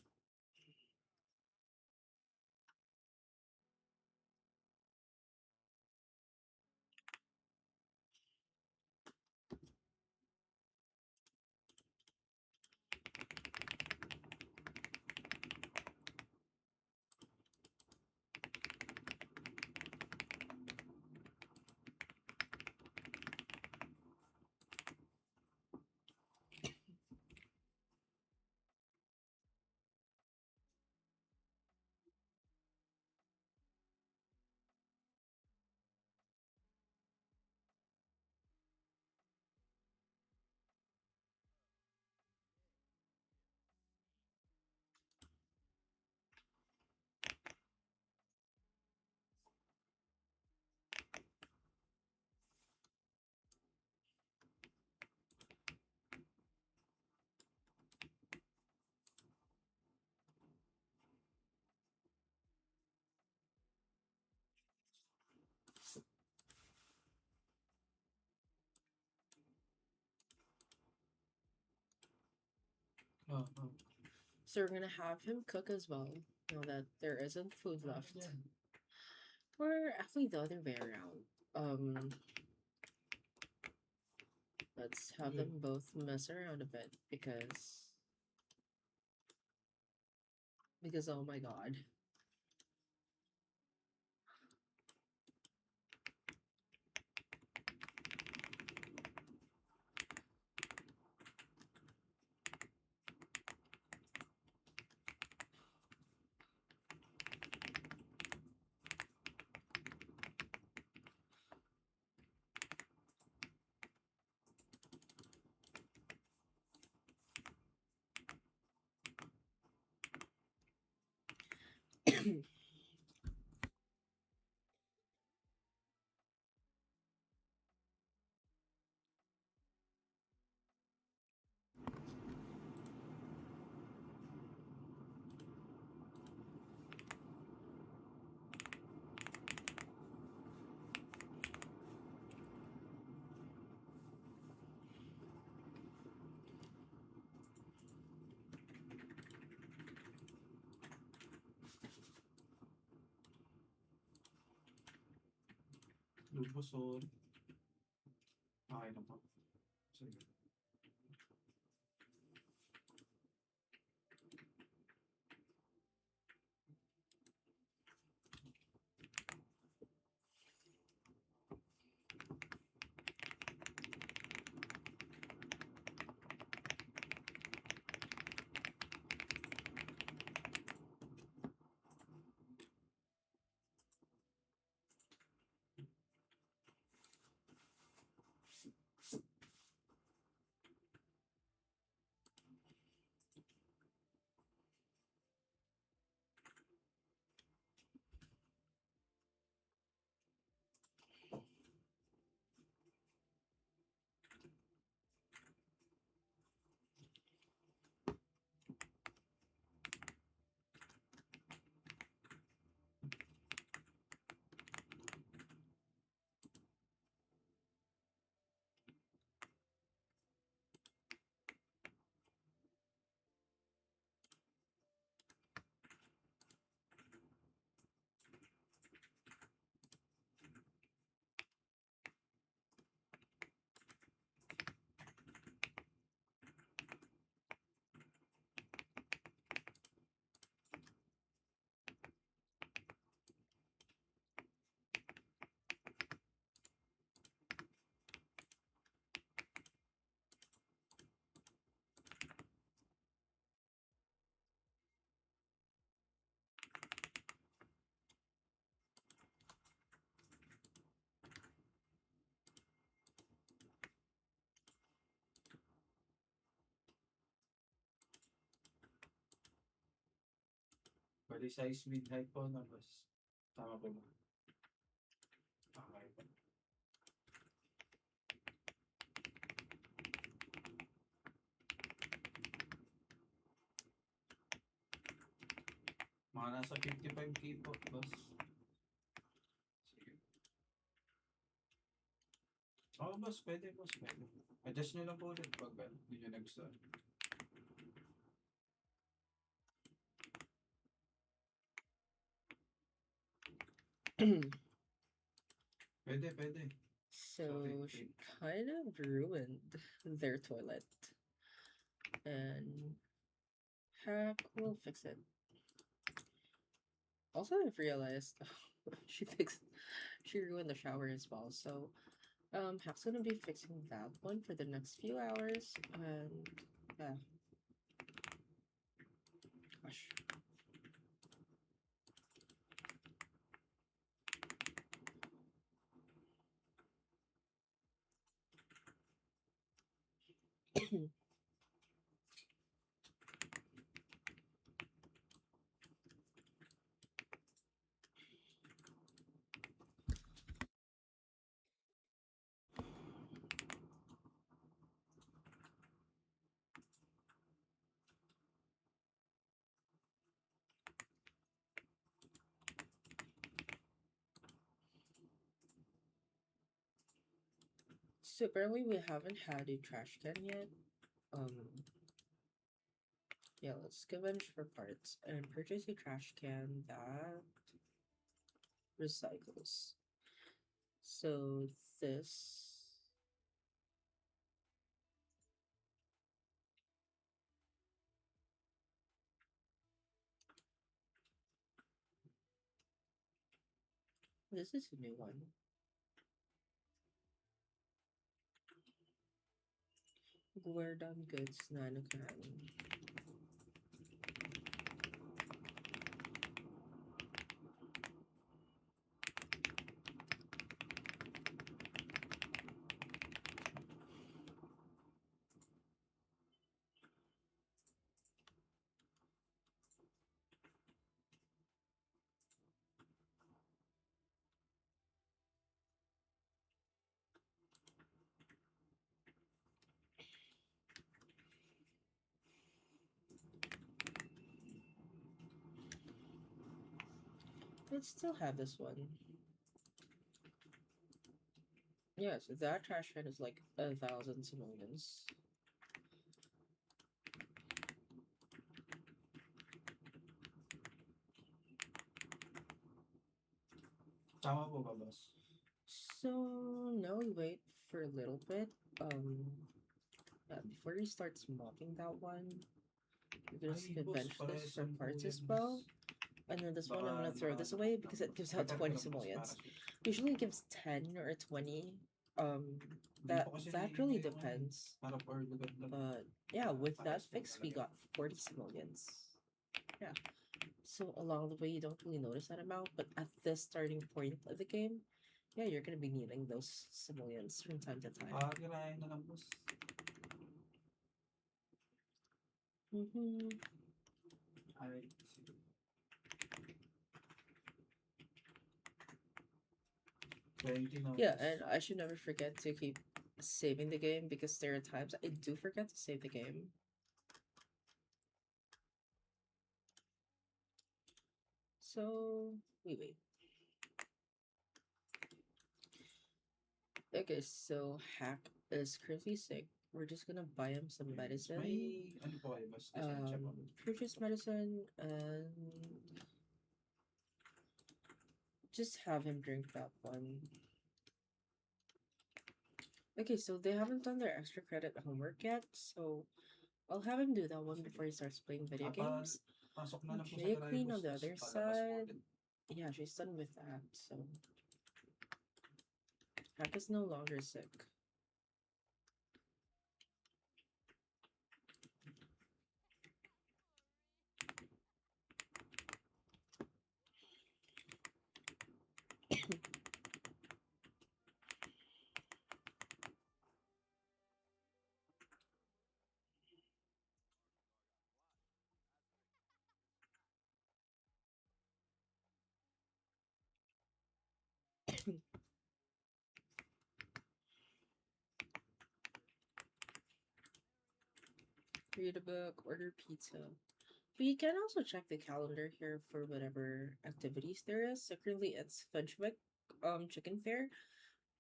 Oh, oh. So we're gonna have him cook as well, now that there isn't food left. Or actually the other way around. Let's have them both mess around a bit because oh my god. Lubusol. Okay na po. Sige. Bali size mid-height po na bas. Tama po ba? Okay po. Mga nasa 55K po, boss. Sige. Oo, boss. Pwede, boss. Pwede. Adjust nyo lang po ulit pag hindi nyo nag-start. Pwede, pwede. So Sorry, she wait. kind of ruined their toilet. And Hack will fix it. Also, I've realized she ruined the shower as well. So Hack's gonna be fixing that one for the next few hours. And yeah, gosh. So apparently we haven't had a trash can yet. Um, yeah, let's scavenge for parts and purchase a trash can that recycles. So this, this is a new one. Guerdon Goods Nanocan. Let's still have this one. Yeah, so that trash can is like 1,000 simoleons. Tama po ba, boss? So now we wait for a little bit. Yeah, before he starts mopping that one, we're Ay, gonna boss. bench this for Paresan po parts yan, as boss. well. And then this one, I'm Baka gonna throw this away because it gives out 20 simoleons. Usually it gives 10 or 20. That really depends. But yeah, with that fix, we got 40 simoleons. Yeah. So along the way, you don't really notice that amount, but at this starting point of the game, yeah, you're gonna be needing those simoleons from time to time. Kirahin na lang, boss. Mm-hmm. Ay, sige. Yeah, and I should never forget to keep saving the game because there are times I do forget to save the game. So we wait. Okay, so Hack is currently sick. We're just gonna buy him some medicine. May ano po kayo, boss? Lisensya po. Purchase medicine and just have him drink that one. Okay, so they haven't done their extra credit homework yet, so I'll have him do that one before he starts playing video games. Pasok na lang po sa Jaya garahe, Queen boss. on the Tas other palabas po side, ulit. yeah, she's done with that, so Hack is no longer sick. Read a book, order pizza. But you can also check the calendar here for whatever activities there is. So currently it's Fudgewick Chicken Fair.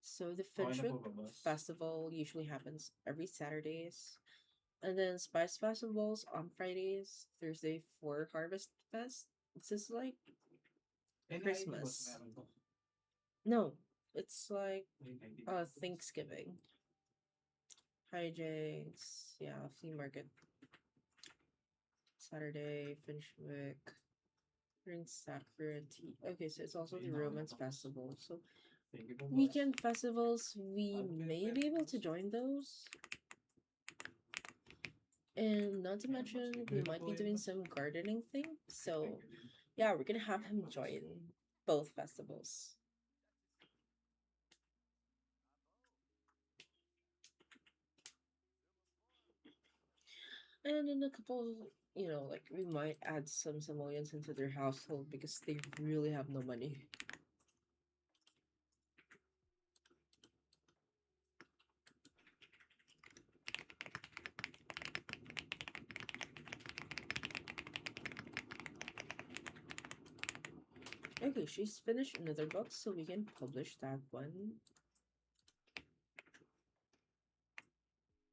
So the Okay na Finchwick po ba, boss? Festival usually happens every Saturdays. And then Spice Festivals on Fridays, Thursday for Harvest Fest. This is like Any ID, boss, Christmas. meron po? No, it's like Any ID po, boss? Thanksgiving. Hijinks, yeah, flea market. Saturday, Finchwick, Ring Sakura Tea. Okay, so it's also the Ayun, okay na Romance po, boss. Festival. So Thank you po, boss. weekend festivals, we Ano may pinapayat be mo, able boss? to join those. And not to Ayan, boss. mention, Libre we na might po be kayo, doing boss. some gardening thing. Okay, So thank you din. yeah, we're gonna have him Boss. join both festivals. And in a couple, like we might add some Samoans into their household because they really have no money. Okay, she's finished another book, so we can publish that one.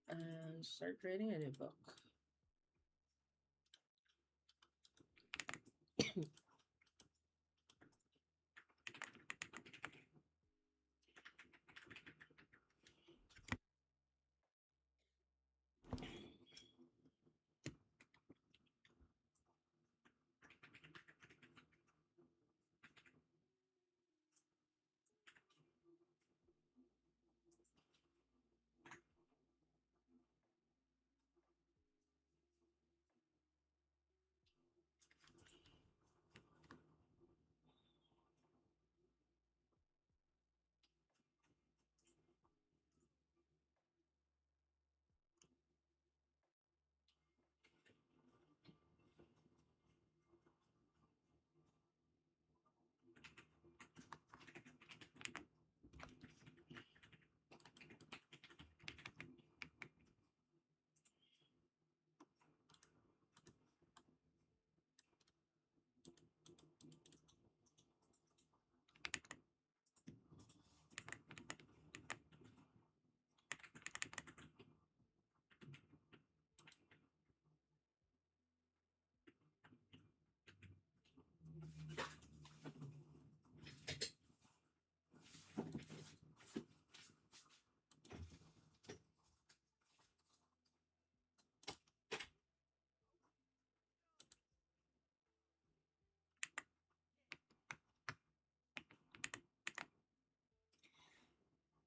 And start writing a new book.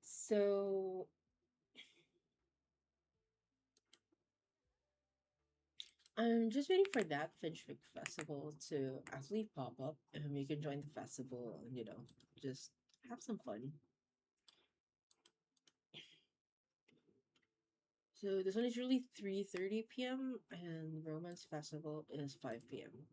So I'm just waiting for that Finchwick Festival to actually pop up and we can join the festival and just have some fun. So this one is really 3:30 p.m. and Romance Festival is 5 p.m.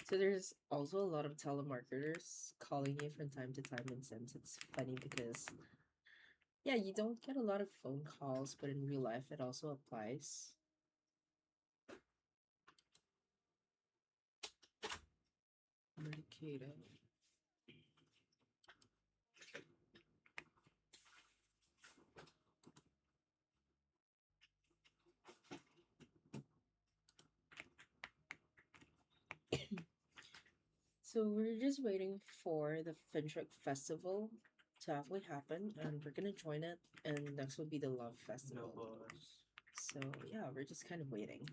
So there's also a lot of telemarketers calling you from time to time in Sims. It's funny because yeah, you don't get a lot of phone calls, but in real life it also applies. Medicated. So we're just waiting for the Fintrick Festival to actually happen, and we're gonna join it. And next will be the Love No Festival. boss. So yeah, we're just kind of waiting.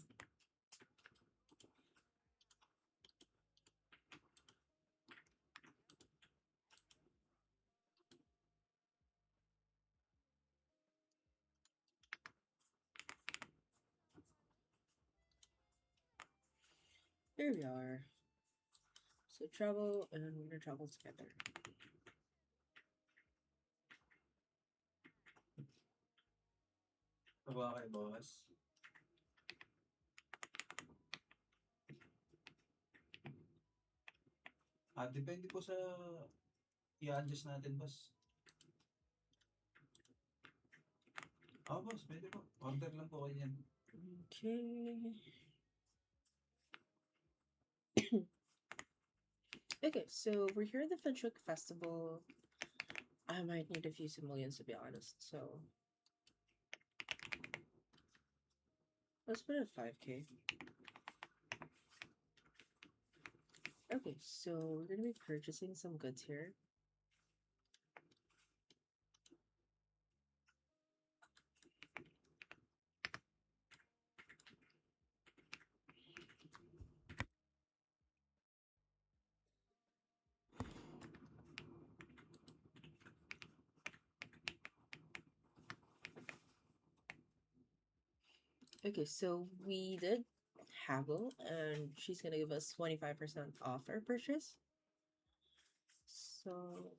Here we are. So travel, and we're gonna travel together. Baba kay boss. Depende po sa i-adjust natin, boss. Boss, pwede po. Order lang po kayo yan. Okay. Okay, so we're here at the Fintrick Festival. I might need a few simoleons to be honest, so let's put it at 5k. Okay, so we're gonna be purchasing some goods here. Okay, so we did haggle, and she's gonna give us 25% off our purchase. So,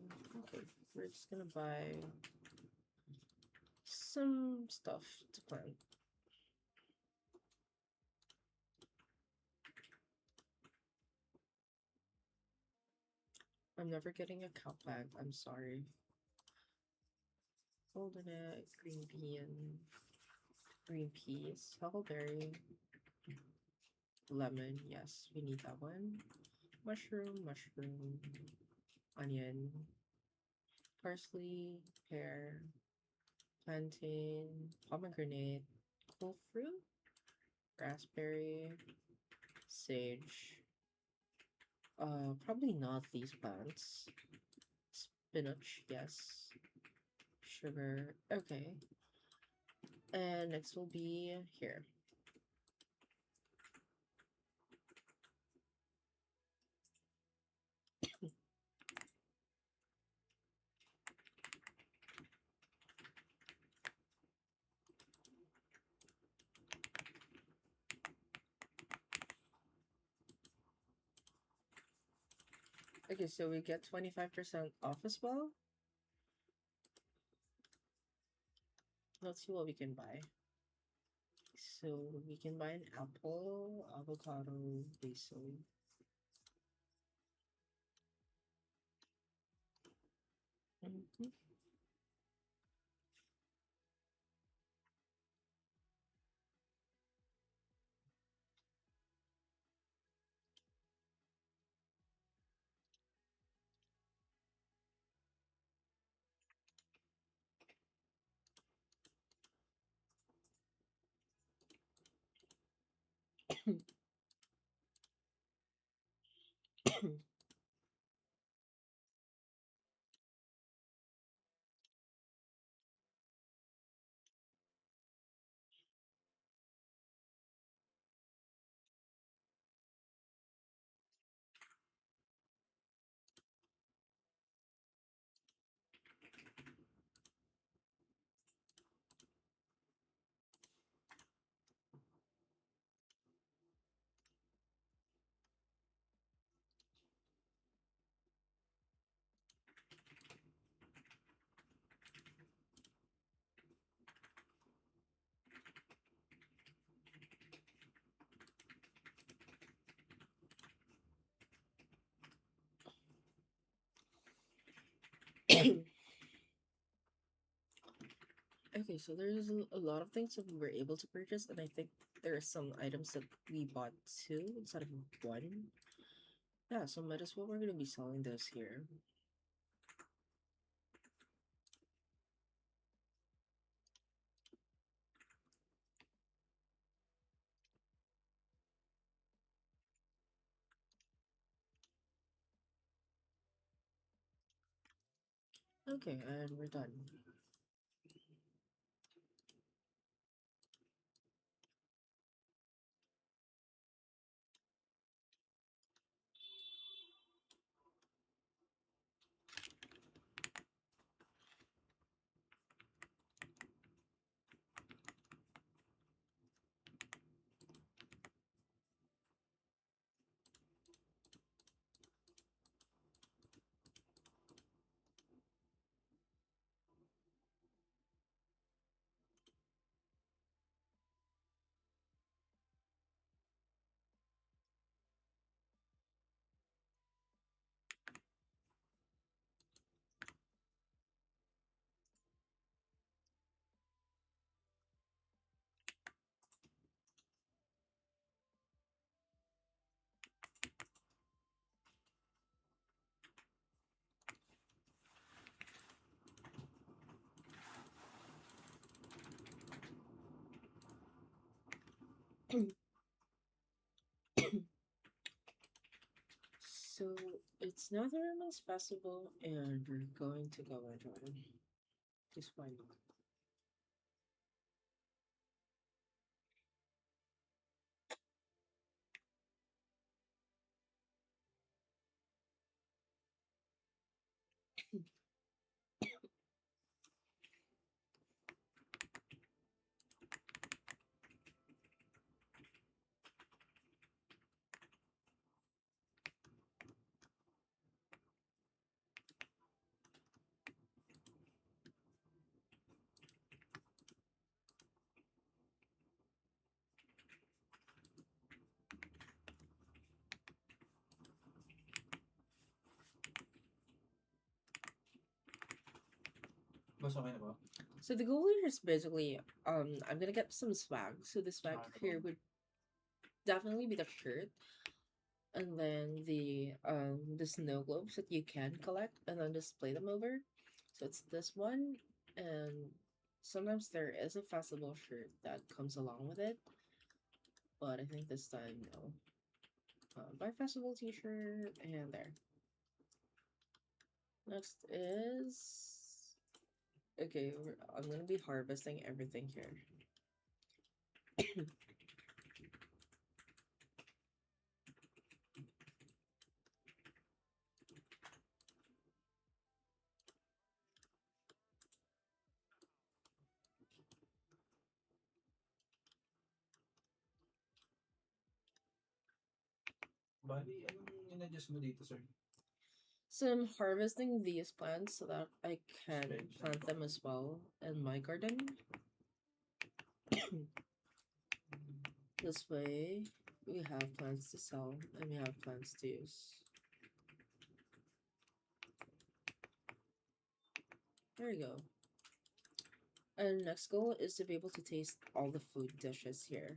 okay, we're just gonna buy some stuff to plant. I'm never getting a cow bag, I'm sorry. Golden egg, green bean, green peas, huckleberry, lemon, yes, we need that one. Mushroom, onion, parsley, pear, plantain, pomegranate, cool fruit, raspberry, sage. Probably not these plants. Spinach, yes. Sugar, okay. And next will be here. Okay, so we get 25% off as well. Let's see what we can buy. So we can buy an apple, avocado, basil. Mhm. Okay, so there's a lot of things that we were able to purchase, and I think there are some items that we bought two instead of one. Yeah, so might as well we're gonna be selling those here. Okay, and we're done. So it's Netherlands Festival, and we're going to go and join. Just why not? Boss, okay na ba? So the goal here is basically, I'm gonna get some swag. So the swag here would definitely be the shirt, and then the snow globes that you can collect and then display them over. So it's this one, and sometimes there is a festival shirt that comes along with it, but I think this time no. Buy festival t-shirt and there. Next is okay. I'm gonna be harvesting everything here. Bali, anong in-adjust mo dito, sir? So I'm harvesting these plants so that I can Strange. plant them as well in my garden. This way, we have plants to sell and we have plants to use. There we go. And next goal is to be able to taste all the food dishes here.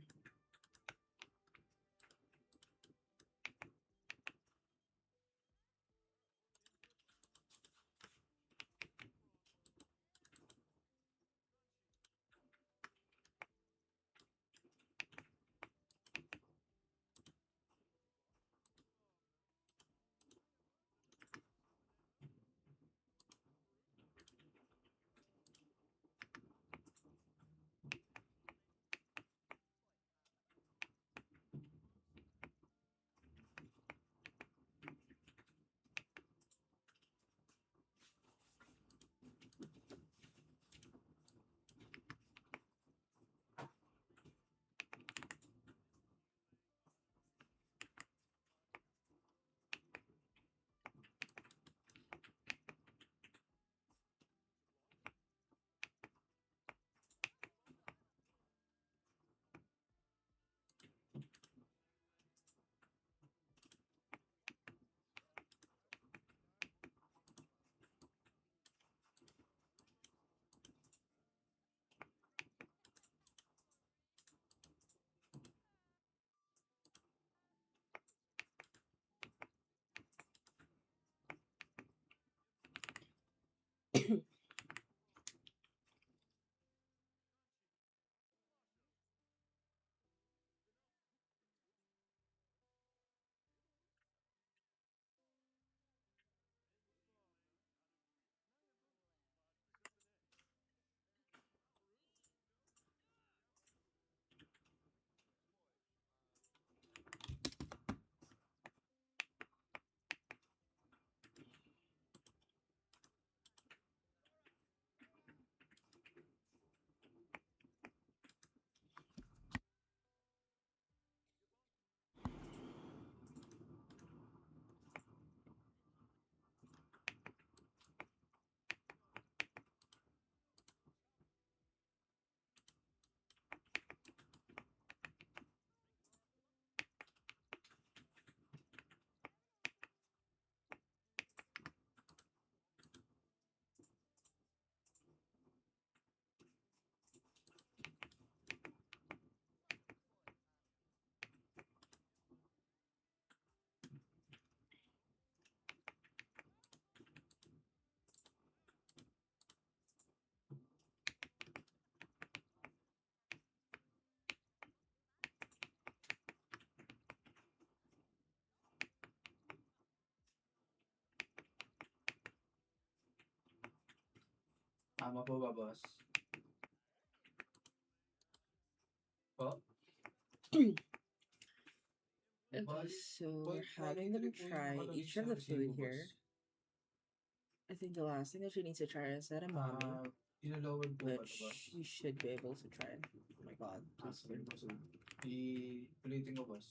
Tama po ba, boss? Po? Okay, Bali, so we're having 0.93 them po yung try nakalagay each sa of the resibo, food boss. here. I think the last thing that you need to try is edamame, Ina-lower po ba ito, boss? which you should be able to try. Oh my god, please Sige, do. boss. I-ulitin ko, boss.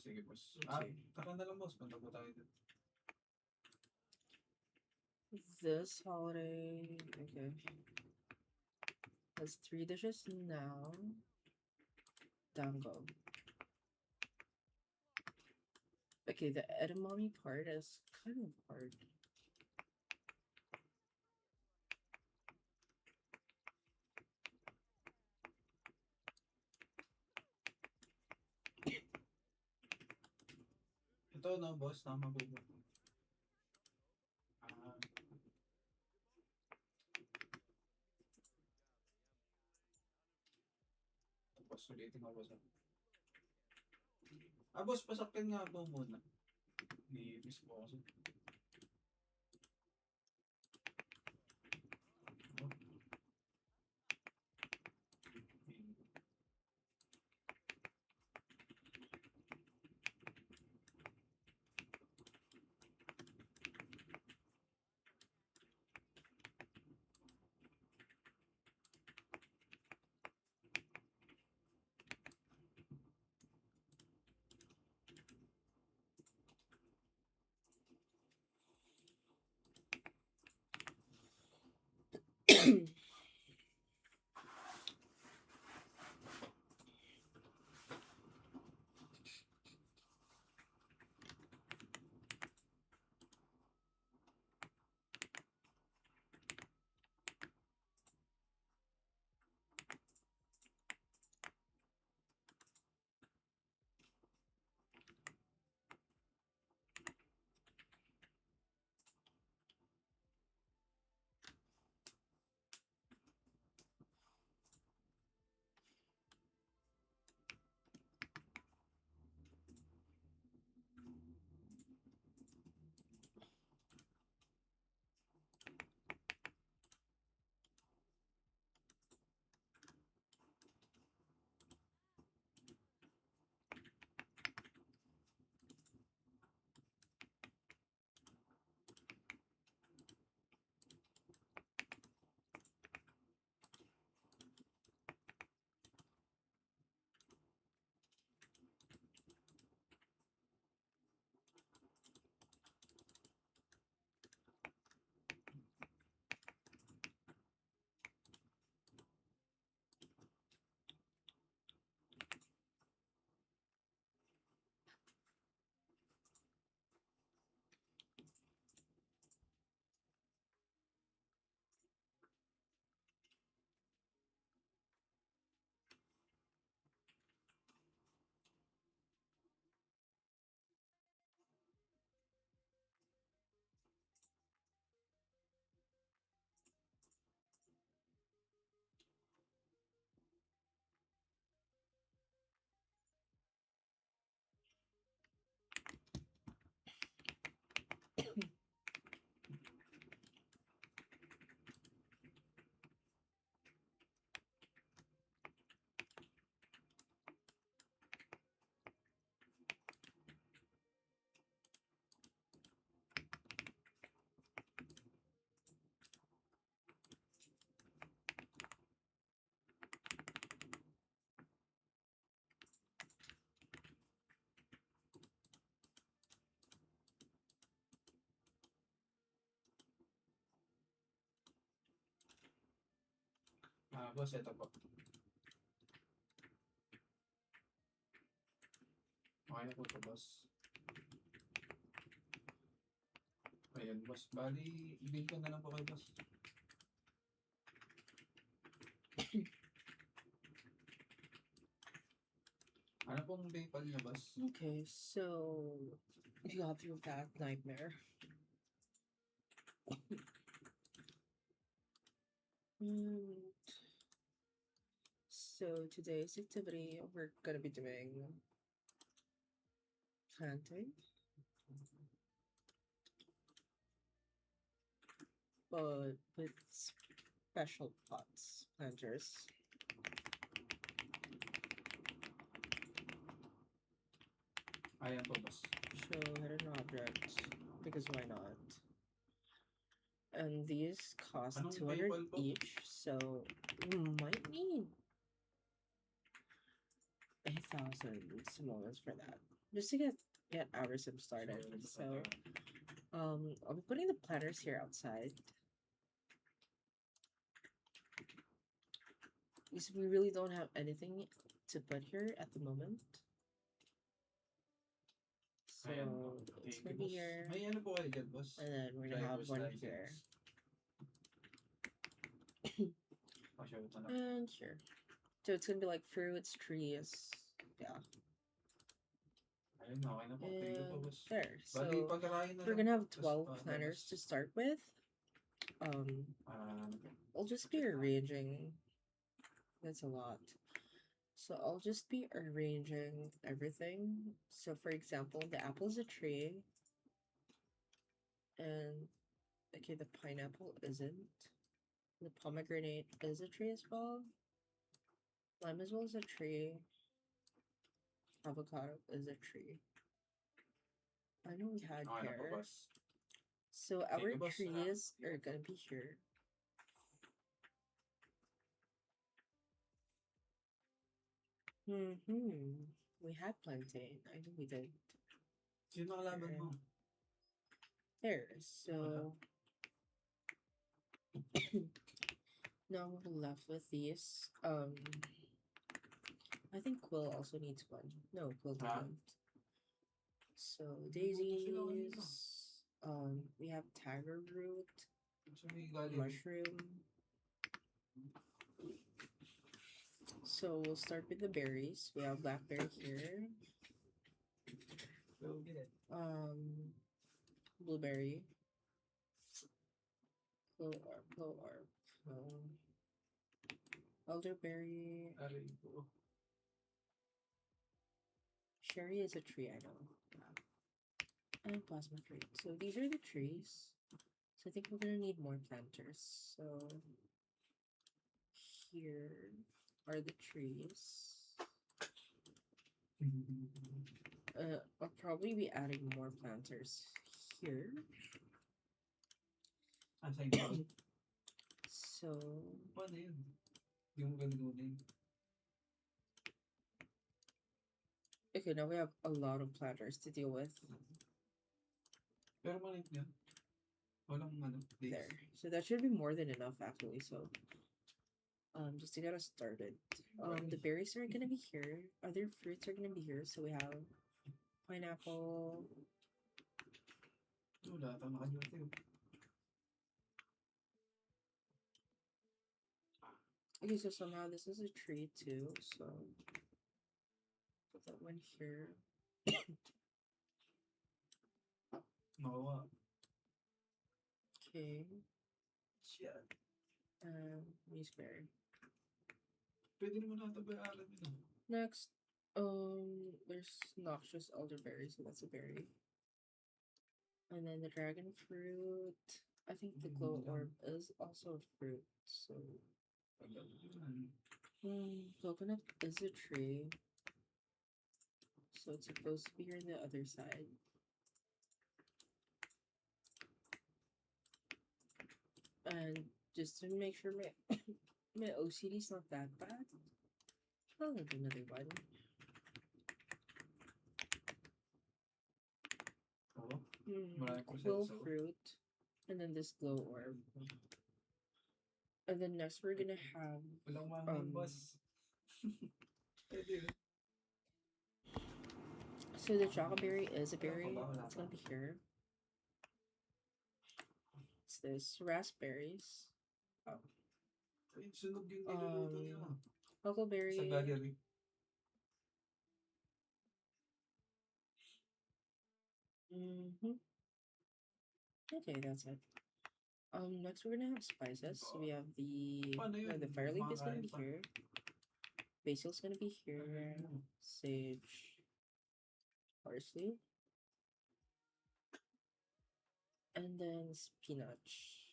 Sige, boss. Okay. Tara na lang, boss. Punta po tayo dito. This holiday, okay, has 3 dishes now. Dango. Okay, the edamame part is kind of hard. Ito, no, boss. Tama po ba? Ah, boss, ulitin ko, boss. Boss, pasakin nga po muna. Ni-miss po kasi. Boss, ito po. Okay na po ito, boss. Ayan, boss. Bali, i-bill ko na lang po kayo, boss. Ano pong PayPal niya, boss? Okay, so you got through that nightmare. And so today's activity, we're gonna be doing planting. but with special pots, planters. Ayan po, boss. Show hidden object, because why not? And these cost Anong 200 PayPal po? each, so we might need 8,000 simoleons for that. Just to get our sim started. So I'll be putting the planters here outside. Because we really don't have anything to put here at the moment. So Ayan po. it's Thank gonna you, be boss. here. May ano po kayo dyan, boss? And then we're gonna have Driver's one license. here. Pasyaw ito na. And here. So it's gonna be like fruits, trees. Yeah. Ayun, okay na po. Thank you po, And boss. there. Bali, So pagkarain na we're lang gonna po. have Tas, 12 labas. planters to start with. Ano po? I'll just be arranging. That's a lot. So I'll just be arranging everything. So for example, the apple is a tree. And okay, the pineapple isn't. The pomegranate is a tree as well. Lime as well as a tree. Avocado is a tree. I know we had Okay na po, pears. boss. So Thank our you, boss. trees are gonna be here. We had plantain. I know we did. Sino kalaban mo? There. So now we're left with these. I think Quill also needs one. No, Quill Huh? doesn't. So daisies. We have tiger root, So, may galing. mushroom. So we'll start with the berries. We have blackberry here. So, get it. Blueberry. Clover. Elderberry. Aray po. Cherry is a tree, I know. And plasma fruit. So these are the trees. So I think we're gonna need more planters. So here are the trees. I'll probably be adding more planters here. Asa yung So paano yun? Yung gano'n. okay, now we have a lot of planters to deal with. Pero maliit yan. Walang ano. days. There. So that should be more than enough actually. So just to get us started. The berries are gonna be here. Other fruits are gonna be here. So we have pineapple. Wala, tama ka dyan. Okay, so somehow this is a tree too. So put that one here. Mawa. Okay. Shit. Gooseberry. Pwede naman natin bayaran yun. Next, there's noxious elderberry, so that's a berry. And then the dragon fruit. I think the glow orb is also a fruit. So coconut is a tree. So it's supposed to be here on the other side. And just to make sure my OCD is not that bad, I'll add another one. Quill fruit, and then this glow orb. And then next we're gonna have so the chocoberry is a berry. It's gonna be here. It's this raspberries. Huckleberry. Okay, that's it. Next we're gonna have spices. So we have the fire leaf is gonna be here. Basil's gonna be here. Sage. Parsley. And then spinach.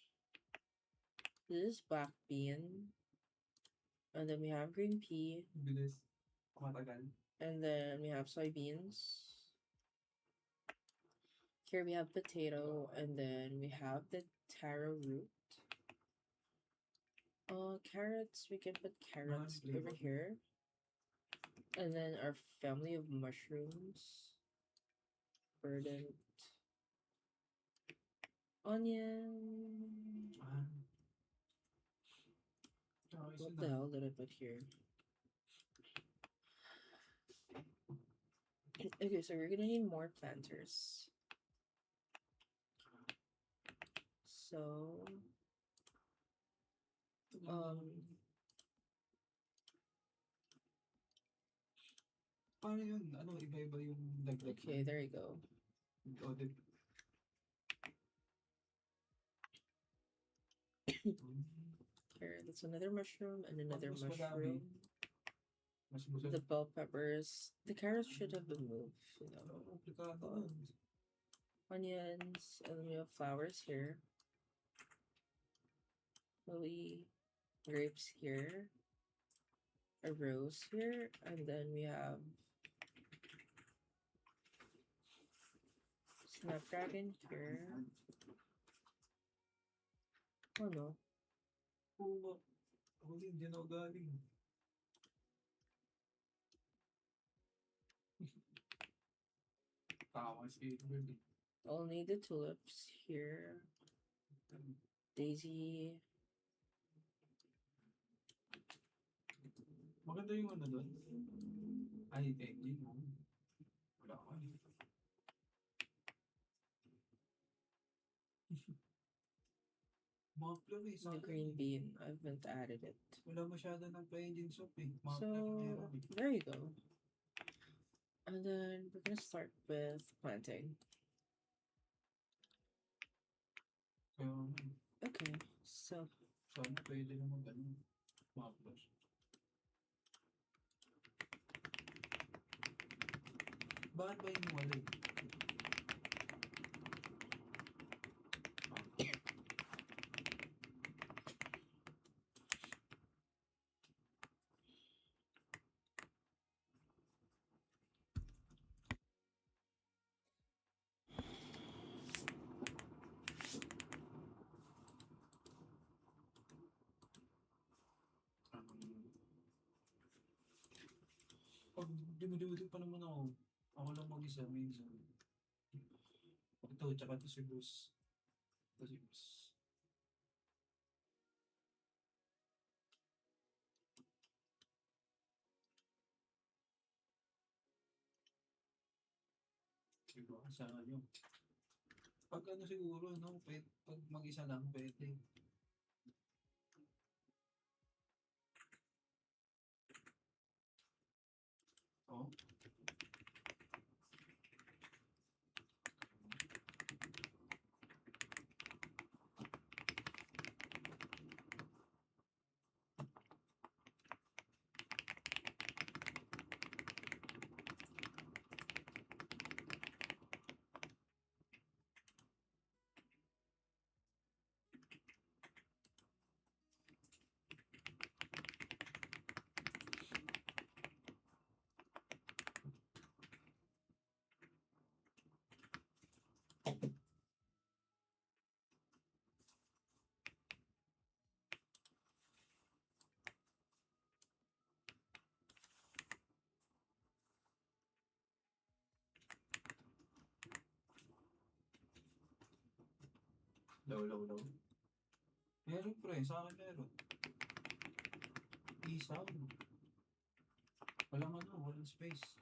This is black bean. And then we have green pea. Bilis. Matagal. And then we have soybeans. Here we have potato. And then we have the taro root. Carrots. We can put carrots over here. And then our family of mushrooms. Verdant. Onion. What the hell did I put here? Okay, so we're gonna need more planters. So, paano yun? Ano, iba-iba yung dagdag. Okay, there you go. Here, that's another mushroom and another mushroom. The bell peppers. The carrots should have been moved. You know. Onions, and then we have flowers here. Lily, grapes here. A rose here, and then we have snapdragon here. Oh no. I'll need the tulips here. Daisy. Maganda yung ano doon. Ay, engine mo. Wala ko. The green bean. I haven't added it. Wala masyado ng engine soup eh. So, there you go. And then we're gonna start with planting. Okay, so. Sana pwede naman ganun. Maplos. Bakit ba inuwala eh? Pag dumududog pa naman ako, ako lang mag-isa, minsan. Ito, tsaka ito si Bruce. Ito si Bruce. Diba, sana yun. Pag ano siguro, no, pag mag-isa lang, pwede. Oh. Low. Meron pre, sa akin meron. Isaw. Walang ano, walang space.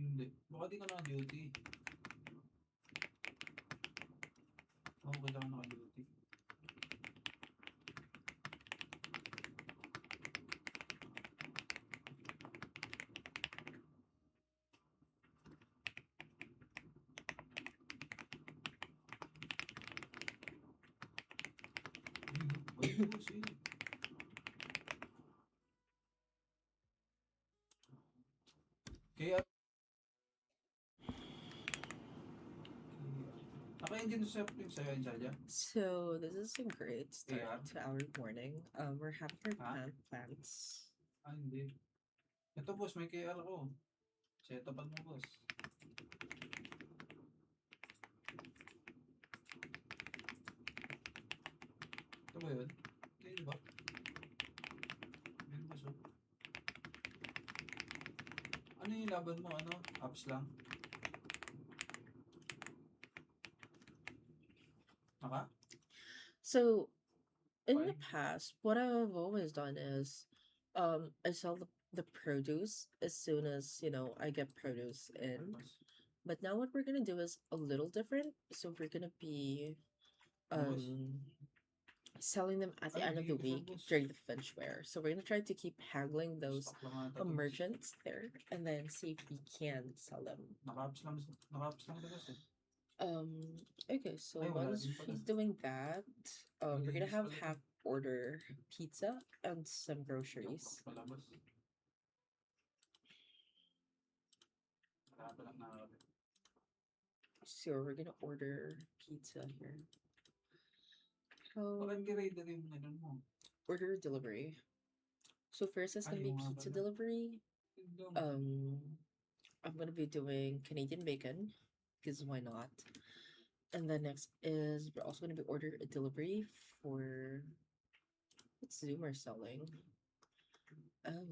Hindi. Baka di ka naka-duty. Ako kailangan naka-duty. boss, eh. Kaya, naka-engine set yung sa'yo, Jaja? So this is a great start AR? to our morning. We're having our Ha? plants. Ah, hindi. Ito, boss, may KR ko. Setapan mo, boss. Ito ba yun? Hindi ba? Yun, boss, oh. Ano yung laban mo? Ano? Apps lang? Naka? So in the Fine. past, what I've always done is, I sell the produce as soon as I get produce Okay, in. boss. But now what we're gonna do is a little different. So we're gonna be Oh, boss. um selling them at the Ay, end of bigay the ko sa'yo, week boss. during the Finch Fair. So we're gonna try to keep haggling those Stock lang ata to, boss. merchants there and then see if we can sell them. Naka-apps lang, naka-apps lang to, boss, eh. Okay, so Ay, wala once din pala. he's doing that, we're gonna Malinis have pala to. half order pizza and some Joke groceries. pala, boss. Wala pa lang nakakabit. So we're gonna order pizza here. Bakit Um, grade yung ganun mo? order delivery. So first it's Ay, gonna be yung nga pizza pala. delivery. Tindong. I'm gonna be doing Canadian bacon because why not? And then next is we're also gonna be order a delivery for what's Zoomer selling. Oh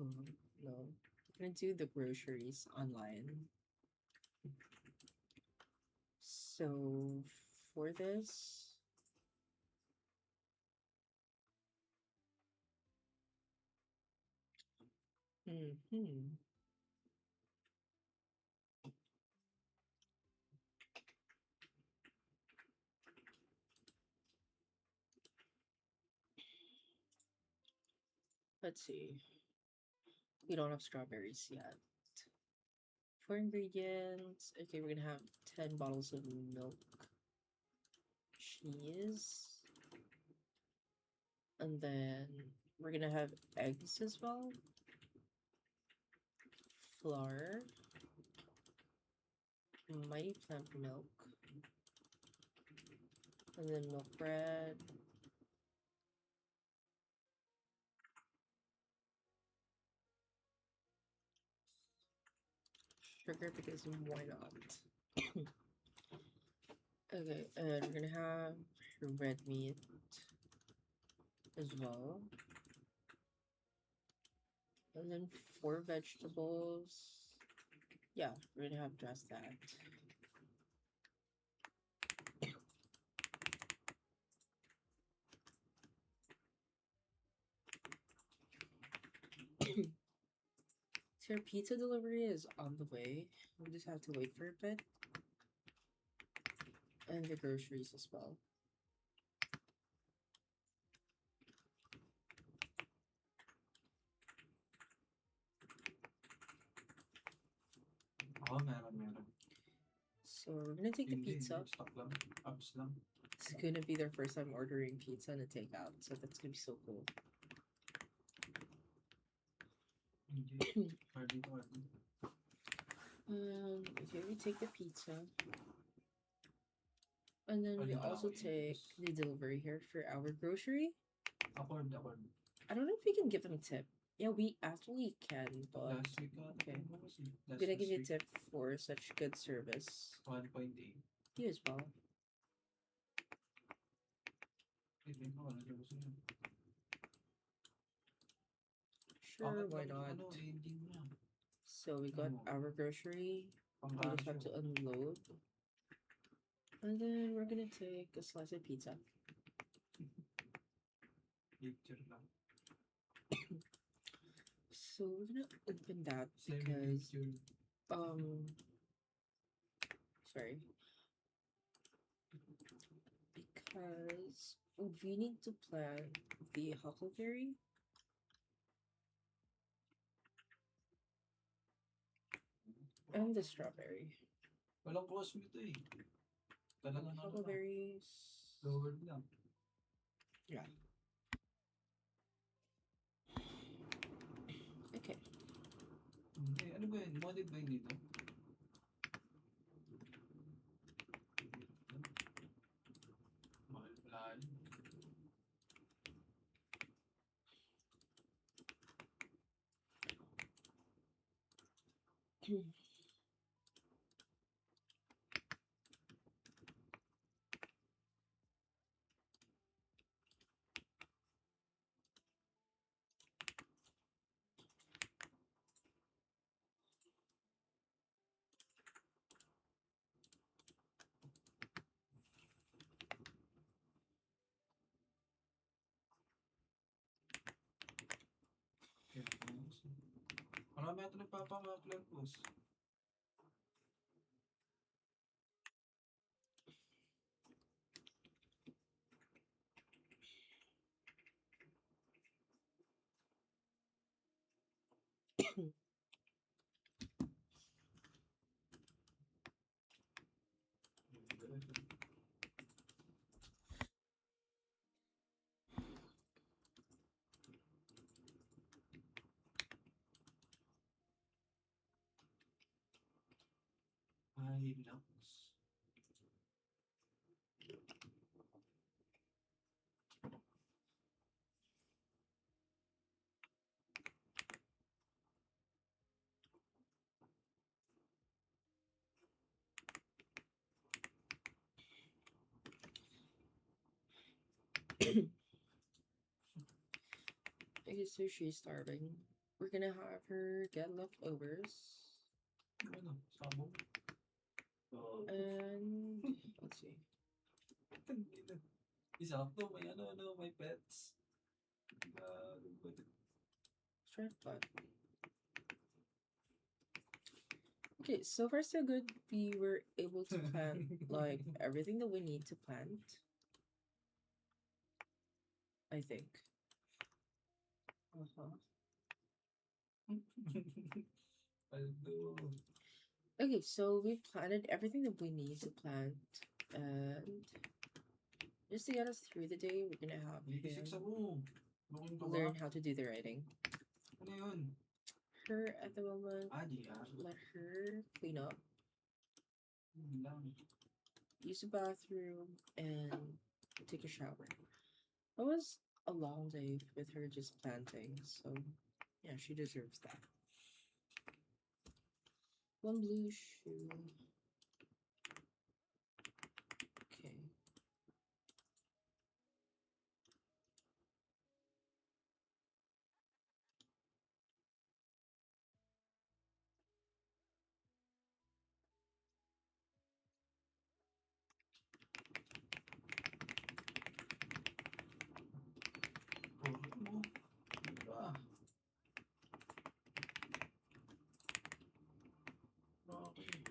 no, I'm gonna do the groceries online. So for this, hmm let's see. We don't have strawberries yet. For ingredients, okay, we're gonna have 10 bottles of milk, cheese, and then we're gonna have eggs as well, flour, mighty plant milk, and then milk bread, sugar because why not? Okay, and we're gonna have red meat as well. And then 4 vegetables. Yeah, we're gonna have just that. So your pizza delivery is on the way. We just have to wait for a bit. And the groceries as well. Oo, meron. So we're gonna take the Hindi, pizza. stock lang. Apps lang. It's gonna be their first time ordering pizza and a takeout, so that's gonna be so cool. Hindi. Card dito. Okay, we take the pizza. And then we Pwede ba also ako take the delivery here for our grocery. Accord. I don't know if we can give them tip. Yeah, we actually can, but Last week okay. Last I'm gonna give you a week, tip for such good service. 1.8. You as well. Hindi ko, ano gusto niyo? Sure, why Bakit not? ano, engine na. So we got Ano? our grocery. We just have to Pang-ratio. unload. And then we're gonna take a slice of pizza. Picture lang. So we're gonna open that Same because picture. sorry. Because we need to plant the huckleberry. And the strawberry. Walang cost mo ito eh. Talagang ano lang. Huckleberries. Lowered lang. Yeah. Hindi, ano ba yun? Modded ba yun dito? Mahal pala. Marami ito nagpapaka-clear boss. Ay, laos. Okay, so she's starving. We're gonna have her get leftovers. Ano? Sabong? Oh, And let's see. Isakto, may may pets. Let's try to plant. Okay, so far so good. We were able to plant like everything that we need to plant. I think. Uh-huh. Paldo. Okay, so we've planted everything that we need to plant, and just to get us through the day, we're gonna have 86 him ako. Bakit ka ba? learn how to do the writing. Ano yun? Her at the moment, GR. let her clean up, Yun lang. use the bathroom, and take a shower. That was a long day with her just planting, so yeah, she deserves that. One blue shoe. Okay. Bakit mo? Diba? Bakit?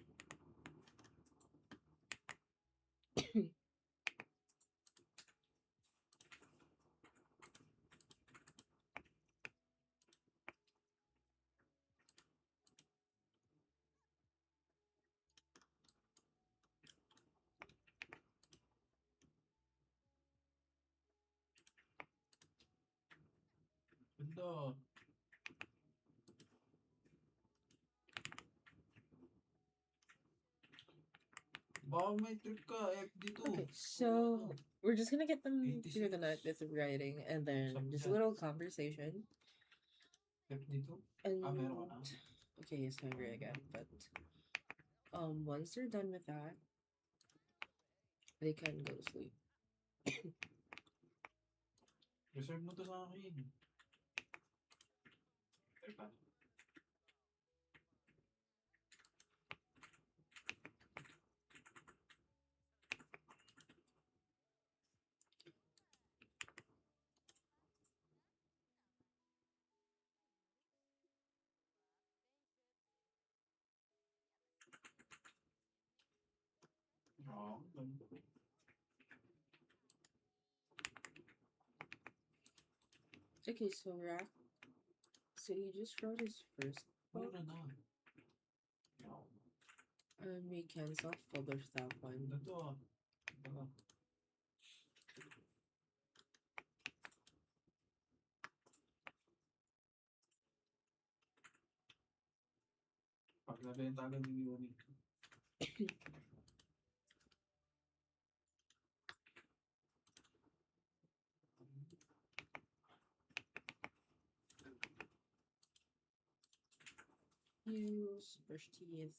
Ganda. Baka may trip ka, dito. Okay, Oo, so ano. we're just gonna get them through the 86. night with the writing and then Sabi just a dyan. little conversation. Dito? And Meron ka na? okay, he's hungry again, but once they're done with that, they can go to sleep. Reserve mo to sa akin. Pero pa. Oo, ganda. Okay, so Rack, so he just wrote his first book, Mura na. Oo. and we can self-publish that one. Ito ah. Ito. Pag nabenta agad yung unit. Use, brush teeth,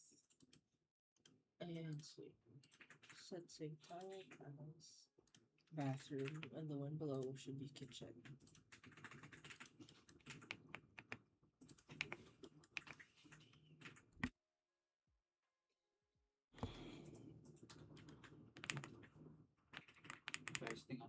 and sleep. Set sink tile, tiles, bathroom, and the one below should be kitchen. Interesting ah.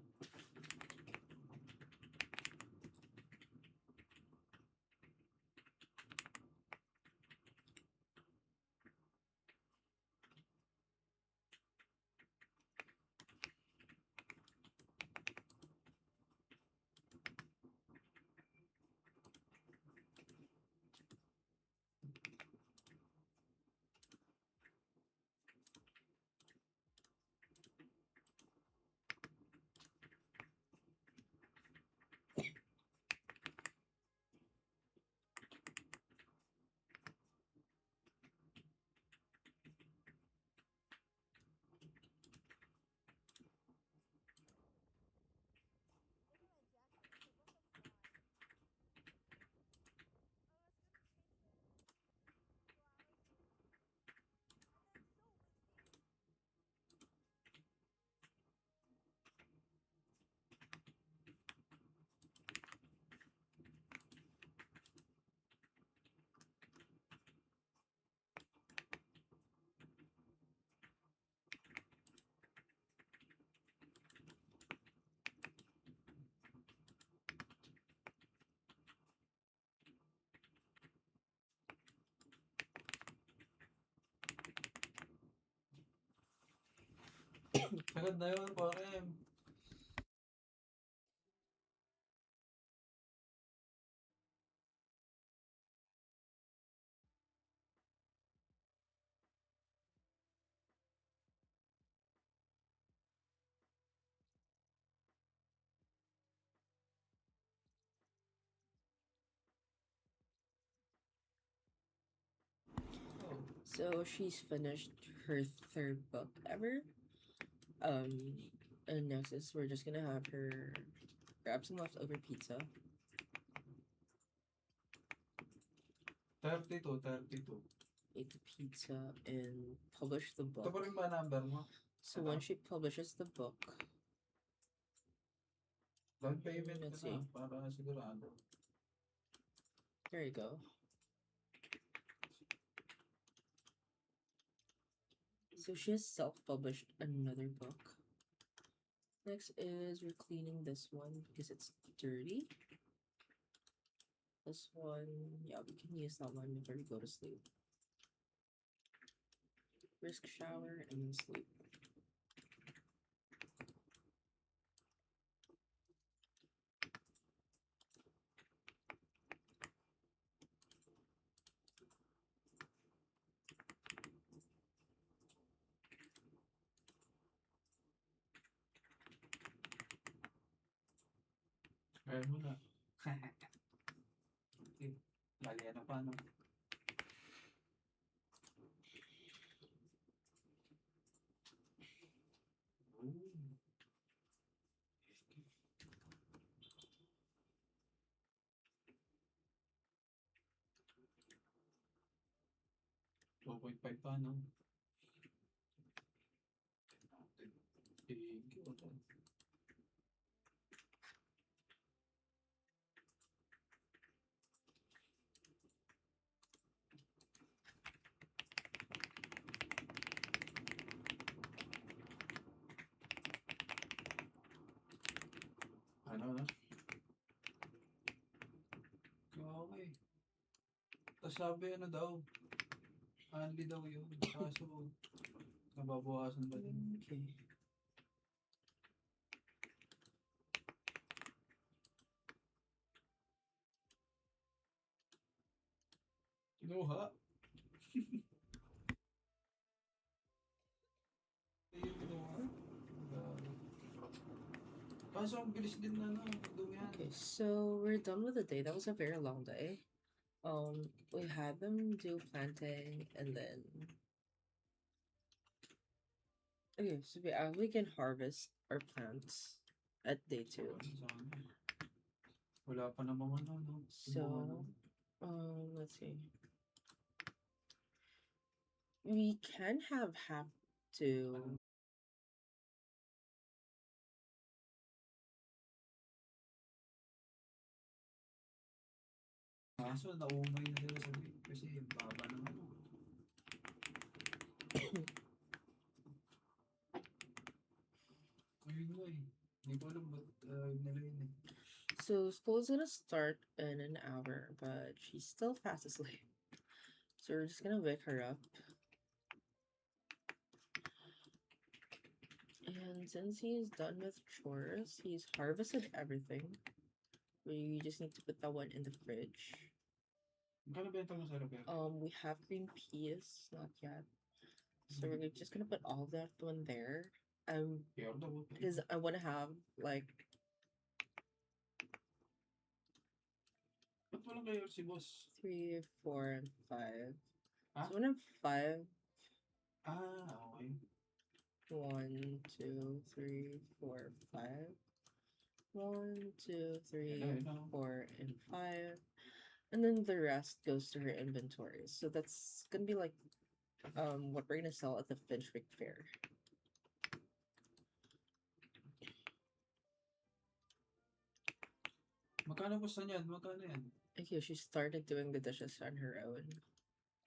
Sagad na yun, pare. So she's finished her third book ever. Um, and next is we're just gonna have her grab some leftover pizza. 32, 32. Eat the pizza and publish the Ito book. pa rin ba number mo? So when she publishes the book, Down payment let's ka na, see. para sigurado. There you go. So she has self-published another book. Next is we're cleaning this one because it's dirty. This one, yeah, we can use that one before we go to sleep. Brisk shower and then sleep. Kaya mo na. Okay. Lagi na pa, no? Ooh. 2.5 pa, no? Thank you. Ano na? Okay. Tapos sabi ano daw, only daw yun. Kaso, nababawasan ba din? Okay. Kinuha. Ayun, kinuha. Kaso ang bilis din na, no? Doon yan. Okay, so we're done with the day. That was a very long day. We had them do planting and then okay, so we can harvest our plants at day two. Sana. Wala pa namang ano, no? So, let's see. We can have to. Kaso naumay na sila sa week kasi baba ng ano. Ayun nga eh. Hindi ko alam ba't nalayin eh. So school is gonna start in an hour, but she's still fast asleep. So we're just gonna wake her up. And since he's done with chores, he's harvested everything. We just need to put that one in the fridge. Magkano benta mo sa Roberto? We have green peas, not yet. So we're just gonna put all that one there. Kaya daw. Because I want to have like Ba't walang kayo si boss? 3, 4, and 5. Huh? So I want to have 5. Ah, okay. 1, 2, 3, 4, 5. 1, 2, 3, Ayun na. 4, and 5. And then the rest goes to her inventory. So that's gonna be like what we're gonna sell at the Finchwick Fair. Magkano gusto niyan? Magkano yan? Okay, she started doing the dishes on her own.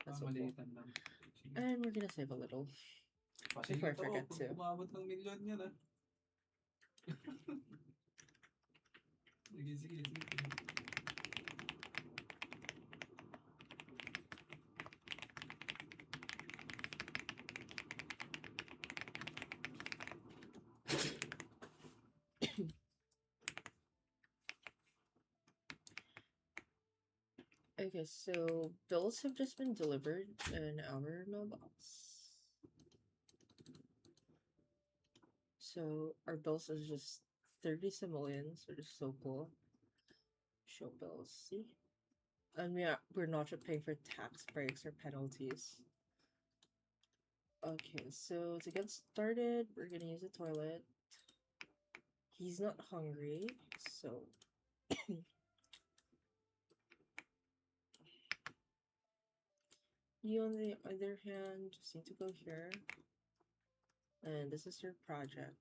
That's so cool. Maliitan lang. Sige. And we're gonna save a little. Sige Before I to, forget kung to. umabot ng milyon yan ah. Sige. Okay, so bills have just been delivered in our mailbox. So our bills is just 30 simoleons, which is so cool. Show bills, see? And we're not paying for tax breaks or penalties. Okay, so to get started, we're gonna use the toilet. He's not hungry, so you on the other hand just need to go here. And this is your project.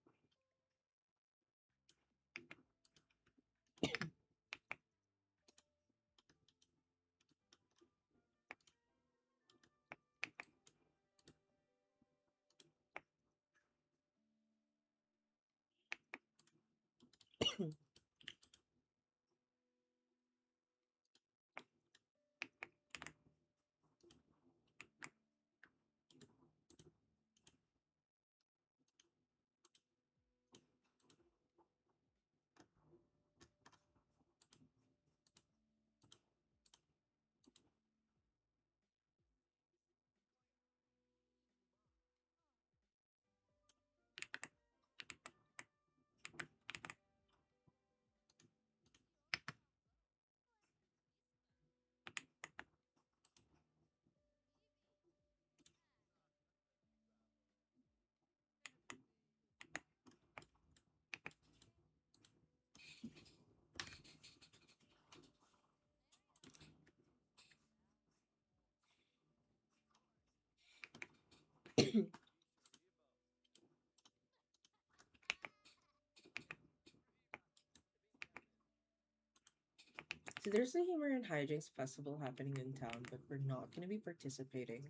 So there's a humor and hijinks festival happening in town, but we're not going to be participating.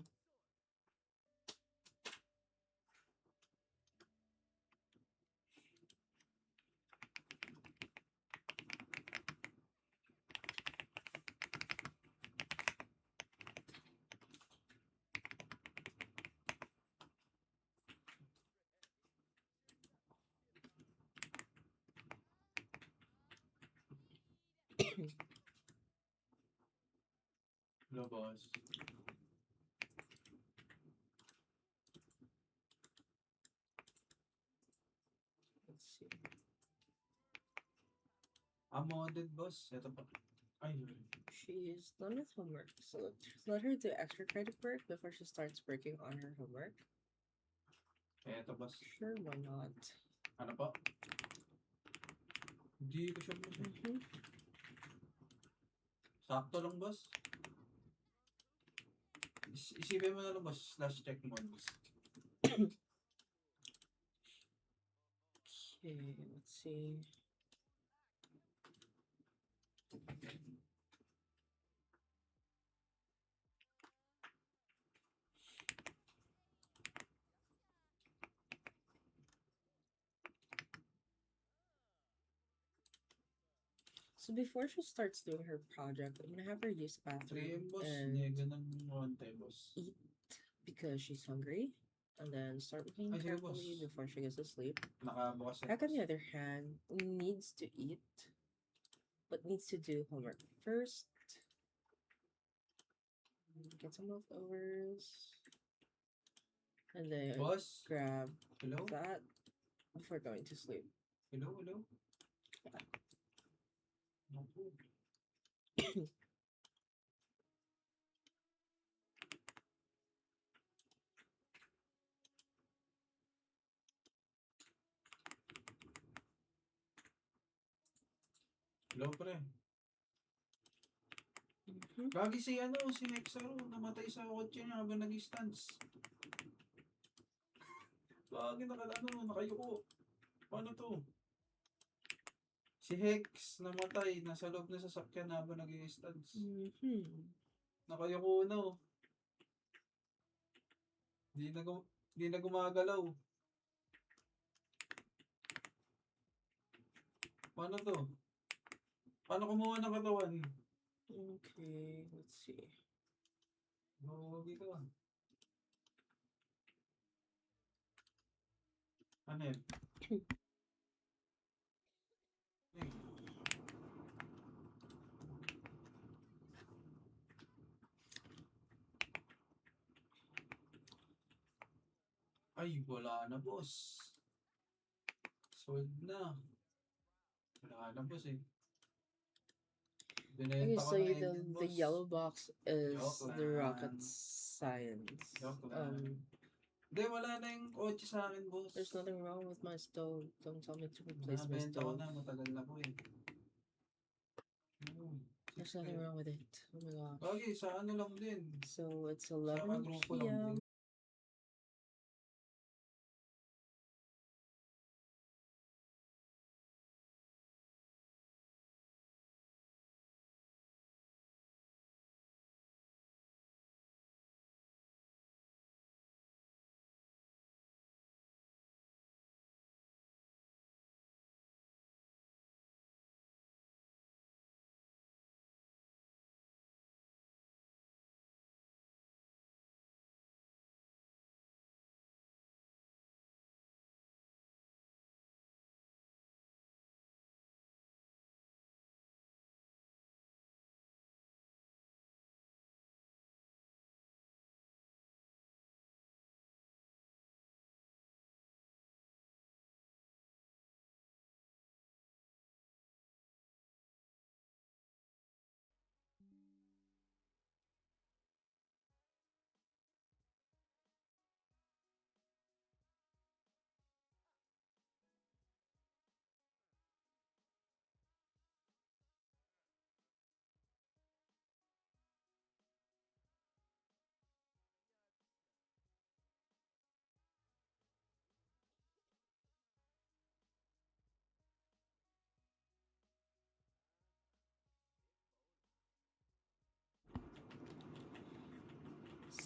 Hello, boss. Let's see. Modded boss. Ito pa. Ay, She's done with homework, so let her do extra credit work before she starts working on her homework. Eto, boss. Sure, why not? Ano po? Hindi ko sure, boss. Sakto lang, boss. Isipin mo na lang, boss. Slash check mo, boss. Okay, let's see. So before she starts doing her project, I'm gonna have her use the 3M, bathroom boss. and Hindi, ganun konti, boss. eat because she's hungry, and then start looking Ay, sige, carefully boss. before she goes to sleep. Nakabukas yan, Heck, on the boss. other hand, needs to eat, but needs to do homework first. Get some leftovers, and then Boss? grab Hello? that before going to sleep. Hello, hello? Naku. Hello, pre. Gagi si si Nexaro, namatay sa kotse niya habang nag-stance. Gagi nakayuko. Paano to? Si Hex namatay, nasa loob na sasakyan habang nag-stance. Nakayuko na. Di na gumagalaw. Paano to? Paano kumuha ng katawan? Okay, let's see. Gagi ka. Ano yan? Ay, wala na, boss. Sold na. Wala na, boss eh. Okay, Binenta ko so na the engine, boss. yellow box is Joke the lang. rocket science. Joke lang. Hindi, wala na yung kotse sa akin, boss. There's nothing wrong with my stove. Don't tell me to replace my Nabenta ko stove. na, matagal na po eh. There's nothing wrong with it. Oh my gosh. Okay, sa ano lang din. So it's Sa 11 kagrupo lang din. p.m.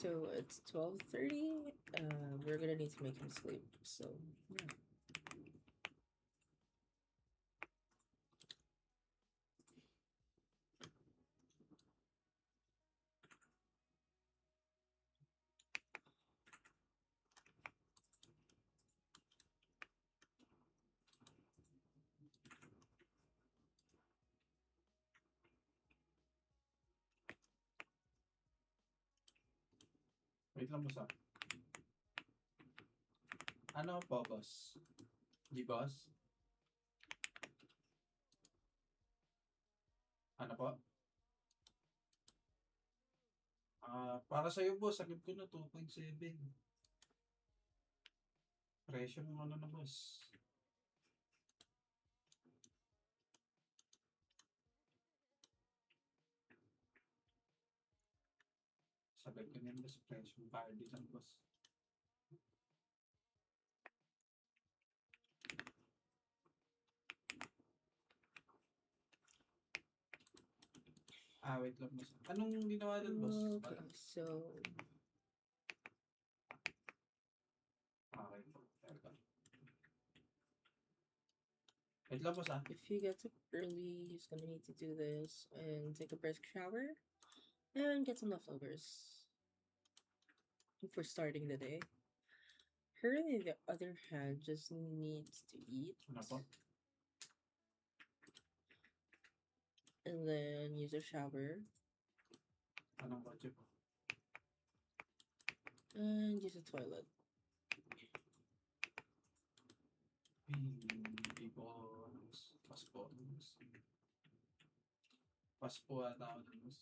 So it's 12:30. We're gonna need to make him sleep. So yeah. Wait lang, boss ah. Ano po, boss? G-boss? Ano po? Para sa'yo, boss, sagip ko na 2.7. Presyo mo ano na, boss. Sagip ko na yun, boss. Presyo mo kaya din, boss. Wait lang, boss. Anong ginawa doon, boss? Okay, so Okay po. Teka. Wait lang, boss, if he gets up early, he's gonna need to do this and take a brisk shower and get some leftovers for starting the day. Hurley, the other hand, just needs to eat Ano po? and then use a shower Anong kotse po? and use a toilet. Hindi po. Pas po. Pas po ata ako dun, boss.